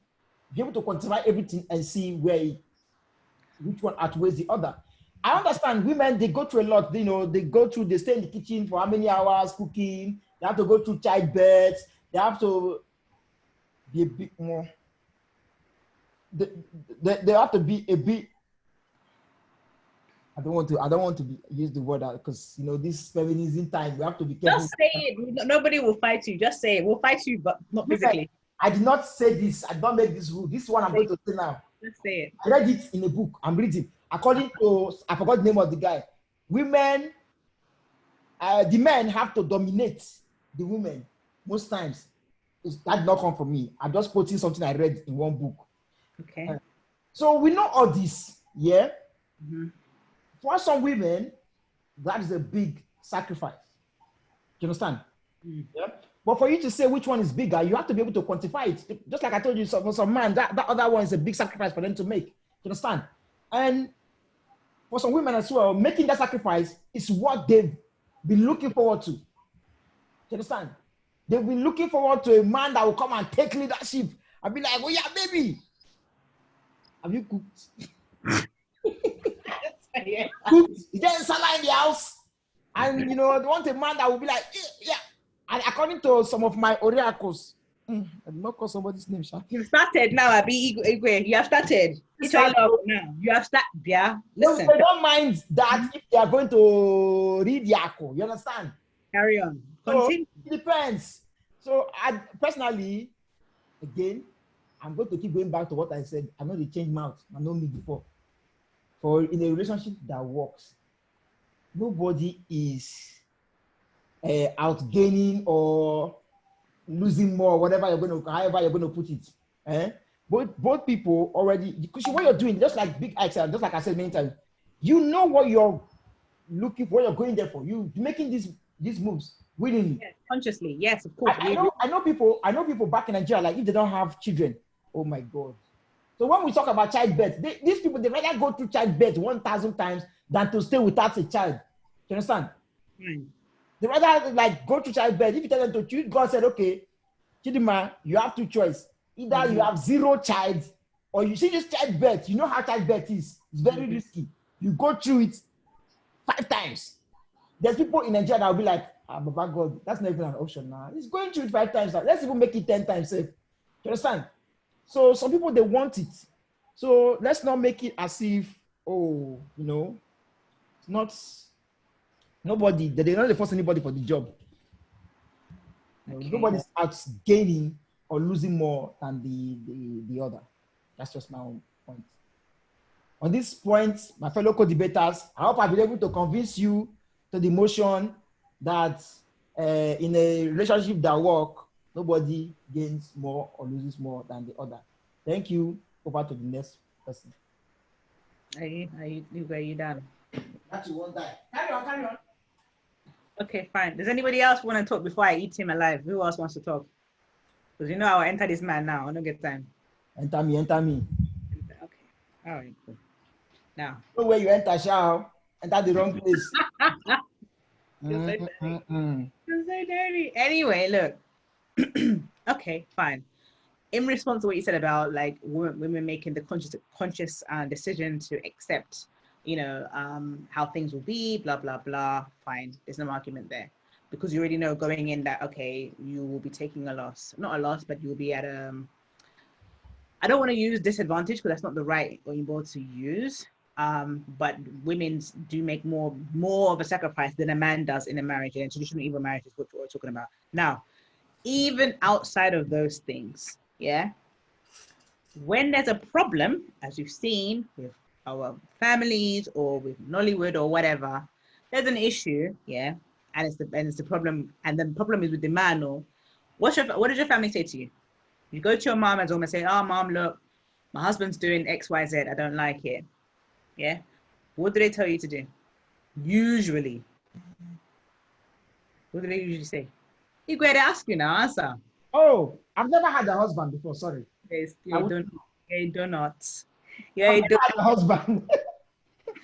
be able to quantify everything and see which one outweighs the other. I understand women, they go through a lot, they stay in the kitchen for how many hours cooking, they have to go through childbirth, they have to be a bit more, they have to be a bit, I don't want to use the word because this feminism time, we have to be careful. Just say it. Nobody will fight you. Just say it. We'll fight you, but not physically. I did not say this. I don't make this rule. This one I'm going to say now. Just say it. I read it in a book. I'm reading. According to, I forgot the name of the guy. Women, the men have to dominate the women most times. That did not come from me. I'm just quoting something I read in one book. Okay. So we know all this, yeah? Mm-hmm. For some women, that is a big sacrifice. Do you understand? Mm. Yeah. But for you to say which one is bigger, you have to be able to quantify it. Just like I told you, for some man, that other one is a big sacrifice for them to make. Do you understand? And for some women as well, making that sacrifice is what they've been looking forward to. Do you understand? They've been looking forward to a man that will come and take leadership and be like, oh yeah, baby, have you cooked? Yeah. Cooked? Is there a salad in the house? And they want a man that will be like, yeah. And according to some of my oracles, I did not call somebody's name, Sha. You've started now, Abi Igwe. You have started. Now. You have started. Yeah. Listen. No, they don't mind that if they are going to read Yako. You understand? Carry on. Continue. So, it depends. So I personally, again, I'm going to keep going back to what I said. I'm not the change mouth. I know me before. For in a relationship that works, nobody is outgaining or losing more, however you're going to put it. Both people already, because what you're doing, just like Big X, just like I said many times, you know what you're looking for, what you're going there for. You're making these moves willingly. Yes, consciously, yes, of course. I know people back in Nigeria, like if they don't have children, oh my God. So when we talk about childbirth, these people, they rather go through childbirth 1,000 times than to stay without a child. Do you understand? Mm. They rather like go through childbirth. If you tell them to choose, God said, okay, Chidima, you have two choices. Either you have 0 child, or you see this childbirth. You know how childbirth is. It's very risky. You go through it 5 times. There's people in Nigeria that will be like, Baba God, that's not even an option now. It's going through it 5 times. Let's even make it 10 times safe. You understand? So some people, they want it. So let's not make it as if, it's not, nobody, they're not force anybody for the job. Okay. Nobody's out gaining or losing more than the other. That's just my own point. On this point, my fellow co-debaters, I hope I've been able to convince you to the motion that in a relationship that work, nobody gains more or loses more than the other. Thank you. Over to the next person. Are you done? That you won't die. Carry on. Okay, fine. Does anybody else want to talk before I eat him alive? Who else wants to talk? Because you know I'll enter this man now. I don't get time. Enter me. Okay. All right, cool. Now. No way you enter, shall enter the wrong place. You're so dirty. Anyway, look. Okay, fine. In response to what you said about like women making the conscious decision to accept, how things will be, blah blah blah. Fine, there's no argument there, because you already know going in that okay, you will be taking a loss, not a loss, but you'll be at I don't want to use disadvantage because that's not the right word to use. But women do make more of a sacrifice than a man does in a marriage, and traditional Igbo marriage is what we're talking about now. Even outside of those things, yeah, when there's a problem, as you've seen with our families or with Nollywood or whatever, there's an issue, yeah, and it's the problem, and the problem is with the man. Or what does your family say to you? You go to your mom and almost say, "Oh, mom, look, my husband's doing X, Y, Z. I don't like it." Yeah, what do they tell you to do? Usually, what do they usually say? You go ahead and ask you now, answer. Oh, I've never had a husband before. Sorry. Yes, you do not. I've never had a husband.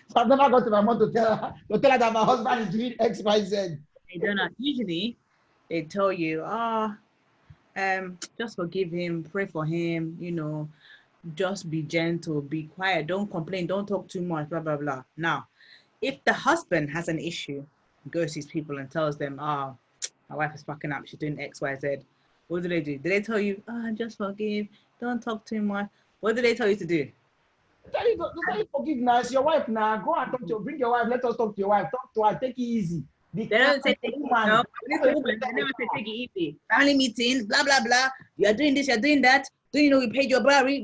So I've never gone to my mom to tell her that my husband is doing X, Y, Z. They do not. Usually, they tell you, just forgive him, pray for him, just be gentle, be quiet, don't complain, don't talk too much, blah, blah, blah. Now, if the husband has an issue, goes to these people and tells them, my wife is fucking up, she's doing X, Y, Z. What do? Do they tell you, just forgive, don't talk too much? What do they tell you to do? They tell you forgiveness, your wife now, go and talk to her, bring your wife, let us talk to your wife, talk to her, take it easy. They don't say take it easy. No, they never say take it easy. Family meeting, blah, blah, blah. You are doing this, you're doing that. Do you know we paid your salary?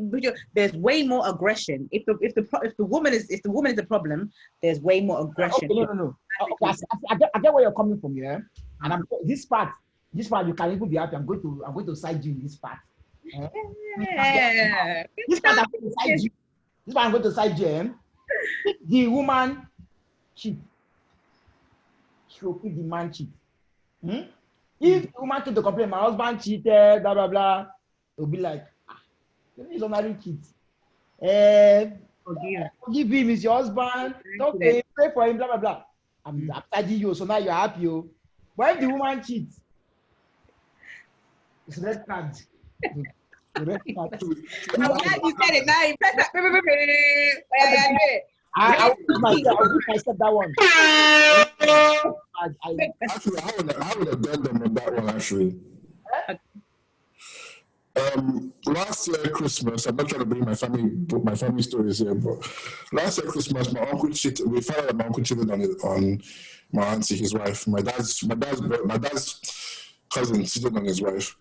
There's way more aggression. If the woman is the problem, there's way more aggression. Okay, no. Okay, I get where you're coming from, yeah. And this part you can even be happy. I'm going to side you in this part. Yeah. This part I'm going to side you. This part I'm going to side you. The woman cheat. She will keep the man cheat. If the woman came to complain, my husband cheated, blah blah blah, it'll be like, he's a married kid. Forgive him, he's your husband. Don't pray for him, blah blah blah. I'm tidying you, so now you're happy. But if the woman cheats, it's red card. Red card. I'm glad you said it now. You press that. I'll give myself that one. Actually, I would have done them on that one, actually. Last year Christmas, I'm not trying to bring my family stories here, but last year Christmas, my uncle cheated. We found out my uncle cheated on my auntie, his wife. My dad's cousin cheated on his wife,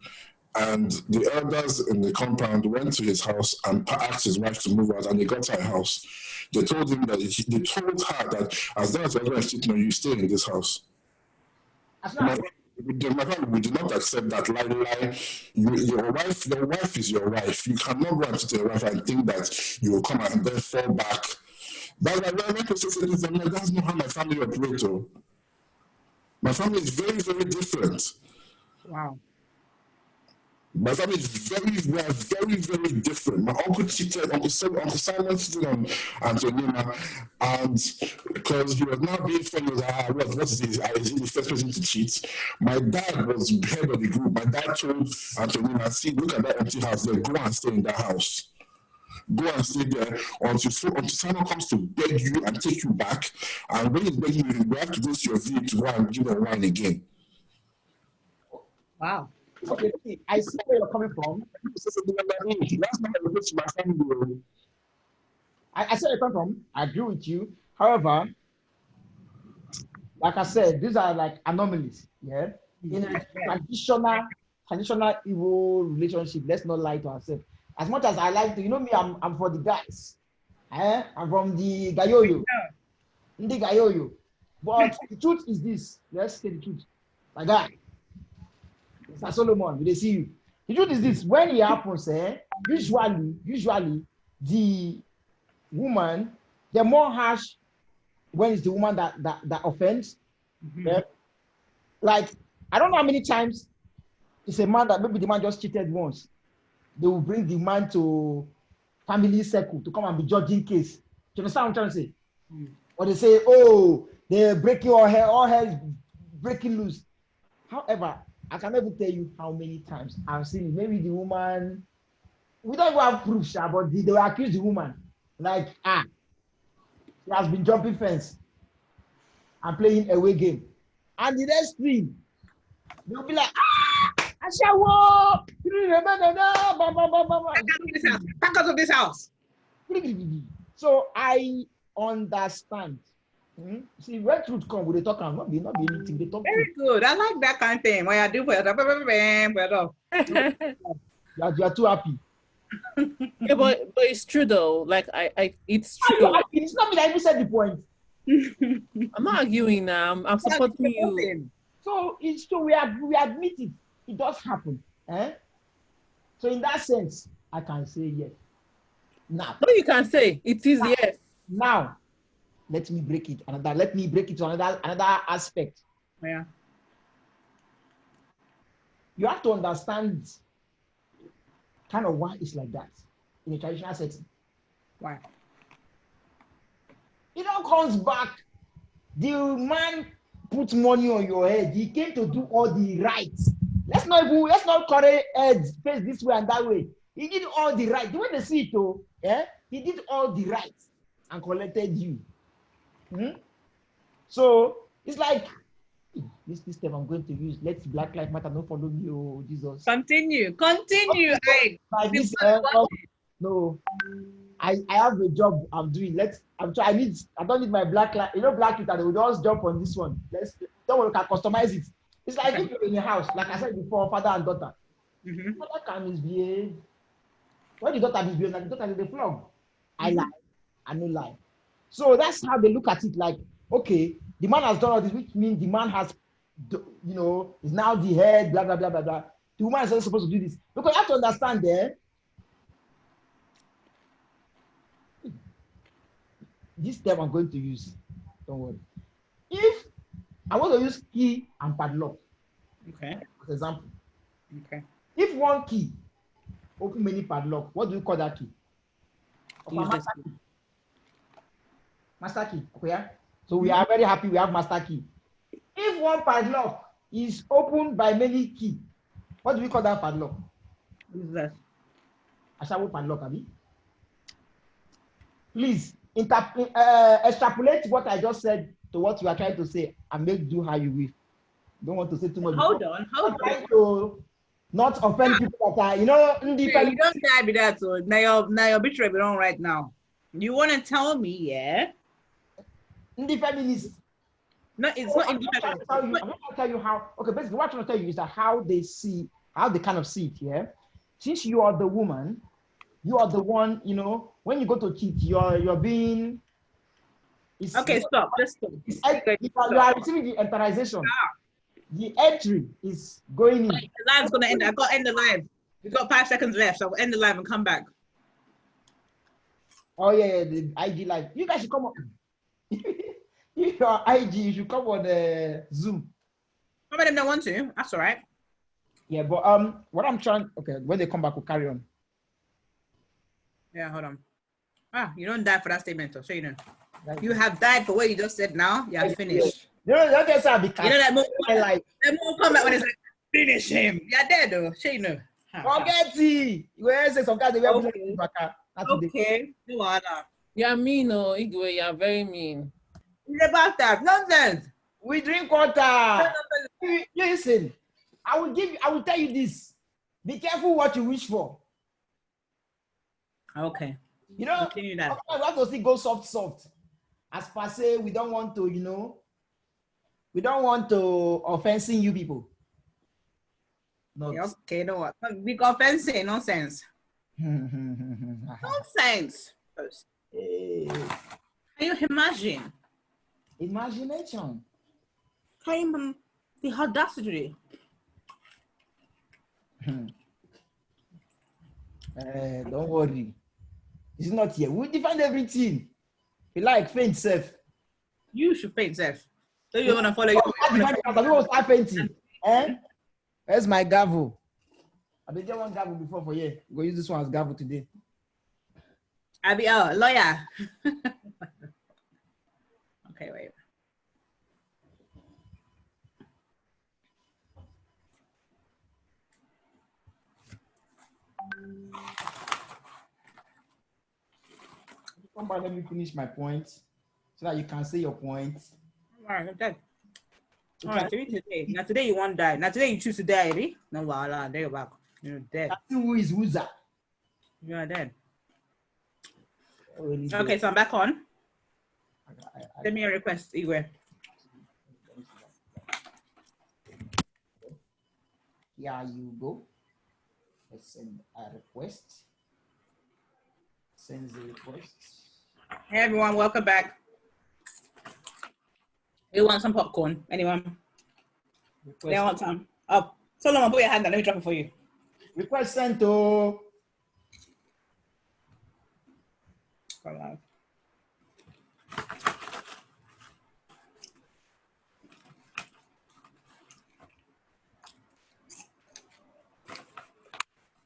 and the elders in the compound went to his house and asked his wife to move out, and they got her a house. They told her that as long as your husband is cheating on you, stay in this house. We do not accept that lie. Your wife is your wife. You cannot go and cheat on your wife and think that you will come and then fall back. That's not how my family operates. My family is very, very different. Wow. My family is very, very different. My uncle cheated, Uncle Simon cheated on Antonina, and because he was not being funny, what is he? Is he the first person to cheat? My dad was head of the group. My dad told Antonina, see, look at that empty house there, go and stay in that house. Go and stay there until someone comes to beg you and take you back, and when he's begging you, you have to go to your village to go and give them wine again. Wow. Okay, I see where you're coming from. That's not how it to my family. I see where you're coming from. I agree with you. However, like I said, these are like anomalies. Yeah. In a traditional Igbo relationship, let's not lie to ourselves. As much as I like to, you know me, I'm for the guys. I'm from the Gayoyo. The Gayoyo. But the truth is this. Let's say the truth. My guy, Mr. Solomon, we dey see you. The truth is this: when it happens, usually the woman, they're more harsh when it's the woman that offends. Yeah? Like, I don't know how many times it's a man that maybe the man just cheated once. They will bring the man to family circle to come and be judging case. Do you understand what I'm trying to say? Or they say, oh, they're breaking all hell is breaking loose. However, I can never tell you how many times I've seen it. Maybe the woman, we don't even have proof, but they will accuse the woman. Like, she has been jumping fence and playing away game. And the next thing, they'll be like, Ashawo! Back out of this house. So I understand. See, when truth comes, we talk and not be anything. They talk. Very good. I like that kind of thing. What I do for you are too happy. Yeah, but it's true though. Like it's true. It's not me that even said the point. I'm not arguing now. I'm supporting you. So it's true. We admit it. It does happen. So in that sense, I can say yes. Now. No, you can say it is yes. Now, let me break it to another aspect. Yeah. You have to understand kind of why it's like that in a traditional setting. Why? It all comes back. The man put money on your head. He came to do all the rights. Let's not correct heads face this way and that way. He did all the right. The way they see it, though, he did all the rights and collected you. So it's like this step I'm going to use. Let's Black Lives Matter don't follow me, oh Jesus. Continue. Like this, no. I have a job I'm doing. I don't need my black light. You know, black it, and they will just jump on this one. Don't worry, we can customize it. It's like if you're in a house, like I said before, father and daughter. Father can misbehave. When the daughter misbehaves, like the daughter is the flog. I lie, I no lie. So that's how they look at it. Like, okay, the man has done all this, which means the man has, is now the head. Blah blah blah blah blah. The woman is not supposed to do this because you have to understand there. This step I'm going to use, don't worry. If I want to use key and padlock, okay, for example, okay. If one key open many padlock, what do you call that key? Master key. Master key. Okay, yeah? So we are very happy we have master key. If one padlock is opened by many key, what do we call that padlock? What is that? Ashawo padlock, Abi. Please extrapolate what I just said to what you are trying to say and make do how you will. Don't want to say too much. Hold on. Trying to not offend people that are, you don't die with that. So now your obituary be on right now. You want to tell me, yeah? Indie feminists. No, it's not indie feminists. I'm not going to tell you how. Okay, basically, what I'm trying to tell you is that how they kind of see it, yeah? Since you are the woman, you are the one, when you go to cheat, you're being. Okay, stop. Just stop. You are receiving the enterization. The entry is going in. The live's gonna end. I got to end the live. We got 5 seconds left, so I'll end the live and come back. Oh yeah, the IG live. You guys should come on. If you're IG, you should come on Zoom. Some of them don't want to. That's all right. Yeah, but what I'm trying. Okay, when they come back, we'll carry on. Yeah, hold on. You don't die for that statement, so you know. You have died for what you just said. Now you have finished. That move. That move come back when it's like finish him. You're dead though. You know. Forget it. Where is some guys? Okay. No, you're mean, Igwe. You're very mean. It's about that nonsense. We drink water. Listen, I will tell you this. Be careful what you wish for. Okay. Continue that. We have to still go soft. As per se, we don't want to, we don't want to offending you people. Okay, no what? We got offending nonsense. Nonsense. Can you imagine? Imagination. Claim the audacity. Don't worry. It's not here. We'll define everything. You like faint self. You should faint, Seth. So you want to follow your. I will start fainting. Where's my gavel? I did get one gavel before for you. We're going to use this one as gavel today. I'll be lawyer. Okay, wait. Come back, let me finish my point so that you can say your point. All right, I'm dead. All right, today. Now today you won't die. Now today you choose to die, eh? No, voila, there you're back. You're dead. Who is Wuza? You are dead. Okay, so I'm back on. Send me a request, Igwe. Here you go. Let's send a request. Send the request. Hey everyone, welcome back. You want some popcorn? Anyone? They want some. Oh, Solomon, put your hand down. Let me drop it for you. Request sent to.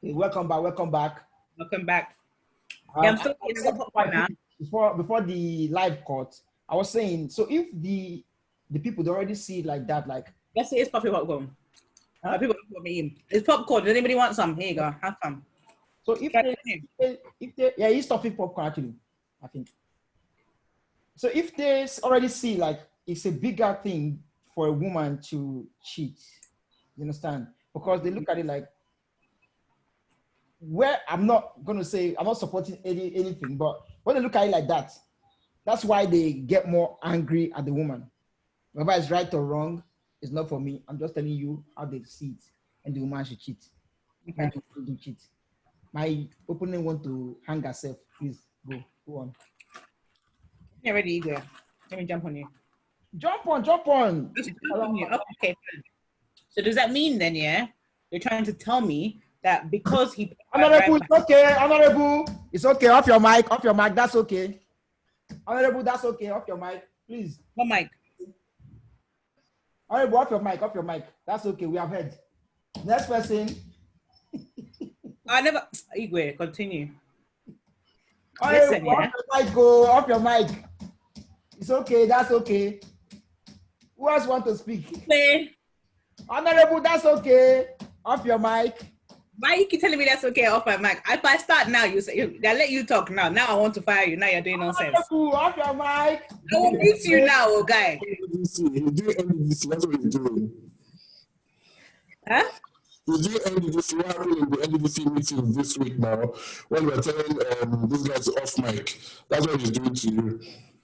Okay, welcome back. Welcome back. Welcome back. Yeah, I'm still getting some popcorn now. Before the live cut, I was saying, so if the people they already see it like that, like yes, it is popcorn. People put me in. It's popcorn. Does anybody want some? Here you go. Have some. So if they yeah, he's stuffing popcorn actually, I think. So if they already see like it's a bigger thing for a woman to cheat, you understand? Because they look at it like, where I'm not supporting anything, but when they look at it like that, that's why they get more angry at the woman. Whether it's right or wrong, it's not for me. I'm just telling you how they see it, and the woman should cheat. Okay. Do cheat. My opponent want to hang herself. Please go on. Get ready, Igor. Let me jump on you. Jump on. Okay. So does that mean then, yeah, you're trying to tell me that because he Honorable, it's okay. Honorable, it's okay. Off your mic. That's okay. Honorable, that's okay. Off your mic, please. What mic? Honorable, off your mic. That's okay. We have heard. Next person. Igwe, continue. Listen, yeah. Off your mic. It's okay. That's okay. Who else want to speak? Igwe. Honorable, that's okay. Off your mic. Why you keep telling me that's okay off my mic? If I start now, you say I let you talk now. Now I want to fire you. Now you're doing nonsense. Off your mic. I will mute you now, oh guy. He's doing NDDC. That's what he's doing. Huh? He's doing NDDC. What happened in the NDDC meeting this week now? When we're telling this guy's off mic. That's what he's doing to you.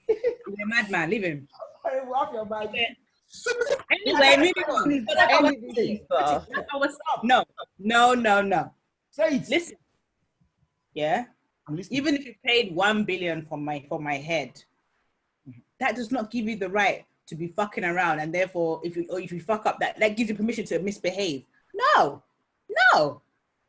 He's a madman. Leave him. Off your mic. Okay. Anyway, moving on. No. Say it. Listen. Yeah. Even if you paid 1 billion for my head, that does not give you the right to be fucking around, and therefore, if you fuck up, that gives you permission to misbehave. No.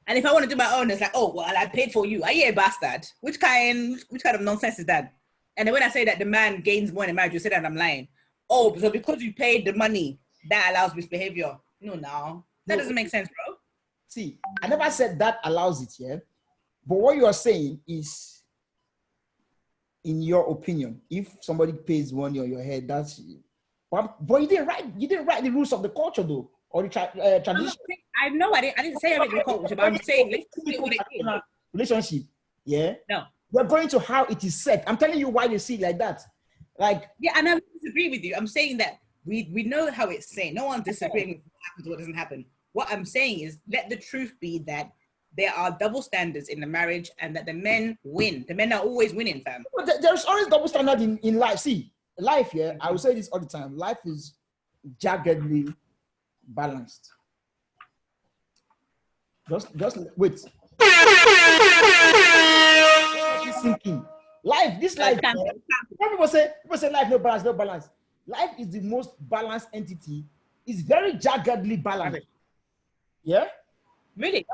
And if I want to do my own, it's like, oh well, I paid for you. Are you a bastard? Which kind of nonsense is that? And then when I say that the man gains more in a marriage, you say that I'm lying. Oh, so because you paid the money, that allows misbehavior. No. That doesn't make sense, bro. See, I never said that allows it, yeah? But what you are saying is, in your opinion, if somebody pays money on your head, that's... But you didn't write the rules of the culture, though, or the tradition. I know, I didn't say everything culture, but I'm saying, let's see what it is. Relationship, yeah? No. We're going to how it is set. I'm telling you why they see it like that. Like, yeah, and I disagree with you. I'm saying that we know how it's saying. No one's disagreeing with what happens, what doesn't happen. What I'm saying is, let the truth be that there are double standards in the marriage, and that the men win. The men are always winning, fam. There's always double standard in life. See, life, yeah, I will say this all the time. Life is jaggedly balanced. Just wait. Sinking. Life, this life. People say life no balance. life is the most balanced entity. It's very jaggedly balanced. Yeah? Really?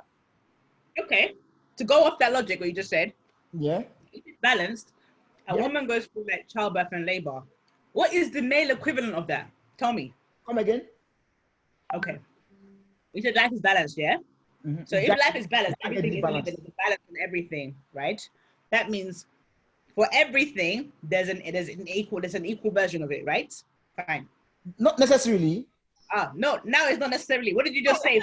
Okay. To go off that logic, what you just said, Yeah. if it's balanced, a woman goes through like childbirth and labor. What is the male equivalent of that? Tell me. Come again? Okay. You said life is balanced, yeah? Mm-hmm. So if life is balanced, everything is balanced. there's a balance in everything, right? That means for everything, there's an equal version of it, right? Fine. Not necessarily. No, now it's not necessarily. What did you just say?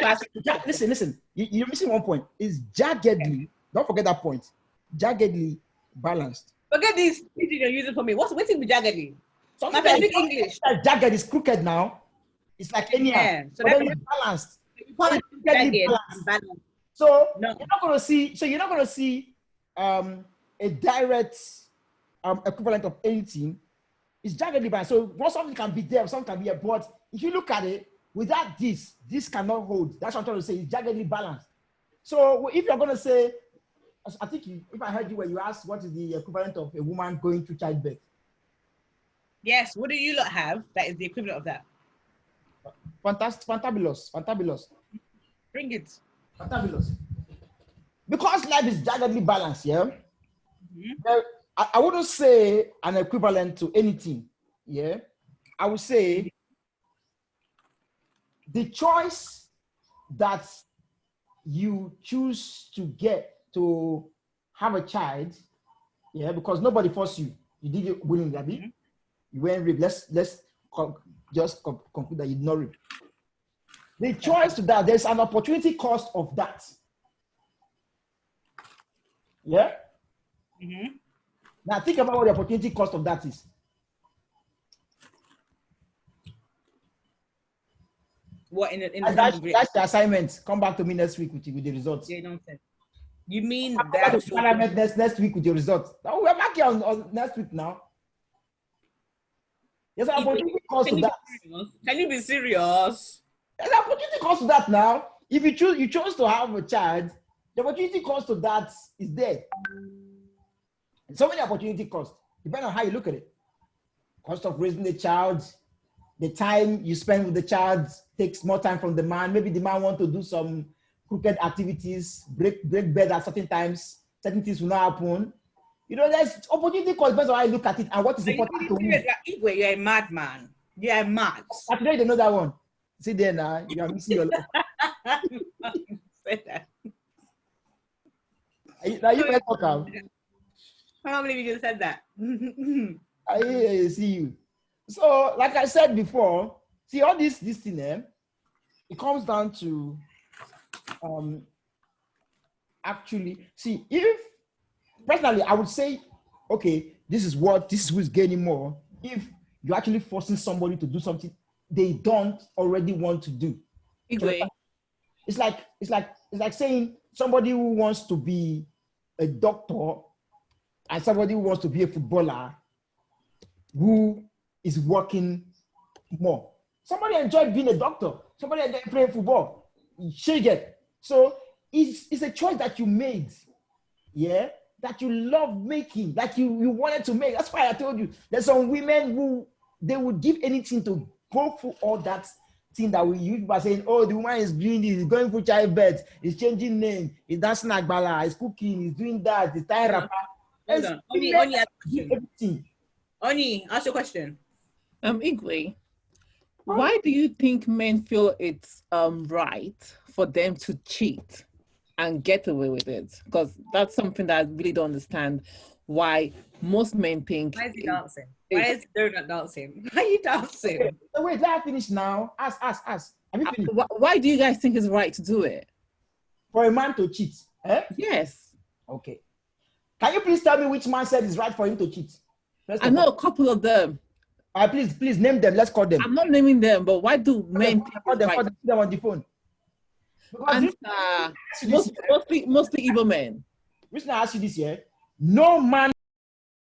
Listen. You're missing one point. It's jaggedly. Don't forget that point. Jaggedly balanced. Forget this you're using for me. What's with jaggedly? Something My speak English. Jagged is crooked now. It's like anyhow. Yeah. So but then it's balanced. Balanced. So you're not going to see. So you're not going to see a direct equivalent of anything. It's jaggedly balanced. So once something can be there, something can be here. But if you look at it, without this cannot hold. That's what I'm trying to say. It's jaggedly balanced. So if you're going to say, I think if I heard you when you asked what is the equivalent of a woman going through childbirth. Yes. What do you lot have that is the equivalent of that? Fantabulous. Bring it. Fantabulous. Because life is jaggedly balanced, yeah? Mm-hmm. I wouldn't say an equivalent to anything, yeah? I would say the choice that you choose to have a child, yeah, because nobody forced you. You did it willingly, Abby. Mm-hmm. You weren't raped. Let's just conclude that you did not rape. The choice to that, there's an opportunity cost of that. Yeah? Mm-hmm. Now think about what the opportunity cost of that is. What in that's the assignment. Come back to me next week with the results. Yeah, nonsense. You mean that next week with your results? Now we're back here on next week now. There's an opportunity cost to that. Can you be serious? There's an opportunity cost to that now. If you chose to have a child, the opportunity cost to that is there. And so many opportunity costs, depending on how you look at it. Cost of raising the child, the time you spend with the child takes more time from the man. Maybe the man wants to do some crooked activities, break bed at certain times, certain things will not happen. You know, there's opportunity cost depends on how you look at it and what is important to you. Igbo, you're a madman. You're mad. I today they know that one. See there now, you are missing your life. Say that. Now you better talk out. I can't believe you just said that. I see you. So, like I said before, see all this thing, it comes down to actually see if personally I would say, okay, this is who's gaining more. If you're actually forcing somebody to do something they don't already want to do. It's like saying somebody who wants to be a doctor and somebody who wants to be a footballer who is working more. Somebody enjoyed being a doctor. Somebody enjoyed playing football. So it's a choice that you made, yeah, that you love making, that you wanted to make. That's why I told you there's some women who they would give anything to go through all that thing that we use by saying, oh, the woman is doing this, he's going through childbirth, he's changing name, he's dancing agbala, he's cooking, he's doing that, he's tying rapper. Oni, ask your question. Igwe, why do you think men feel it's right for them to cheat and get away with it? Because that's something that I really don't understand. Why most men think. Why is he dancing? Why is they're not dancing? Why are you dancing? Okay, wait, let me finish now. Ask. Have you finished? Why do you guys think it's right to do it? For a man to cheat? Yes. Okay. Can you please tell me which man said it's right for him to cheat? I know a couple of them. Please name them. Let's call them. I'm not naming them, but why do men call them on the phone? Mostly Igbo men. Reason I ask you this here, no man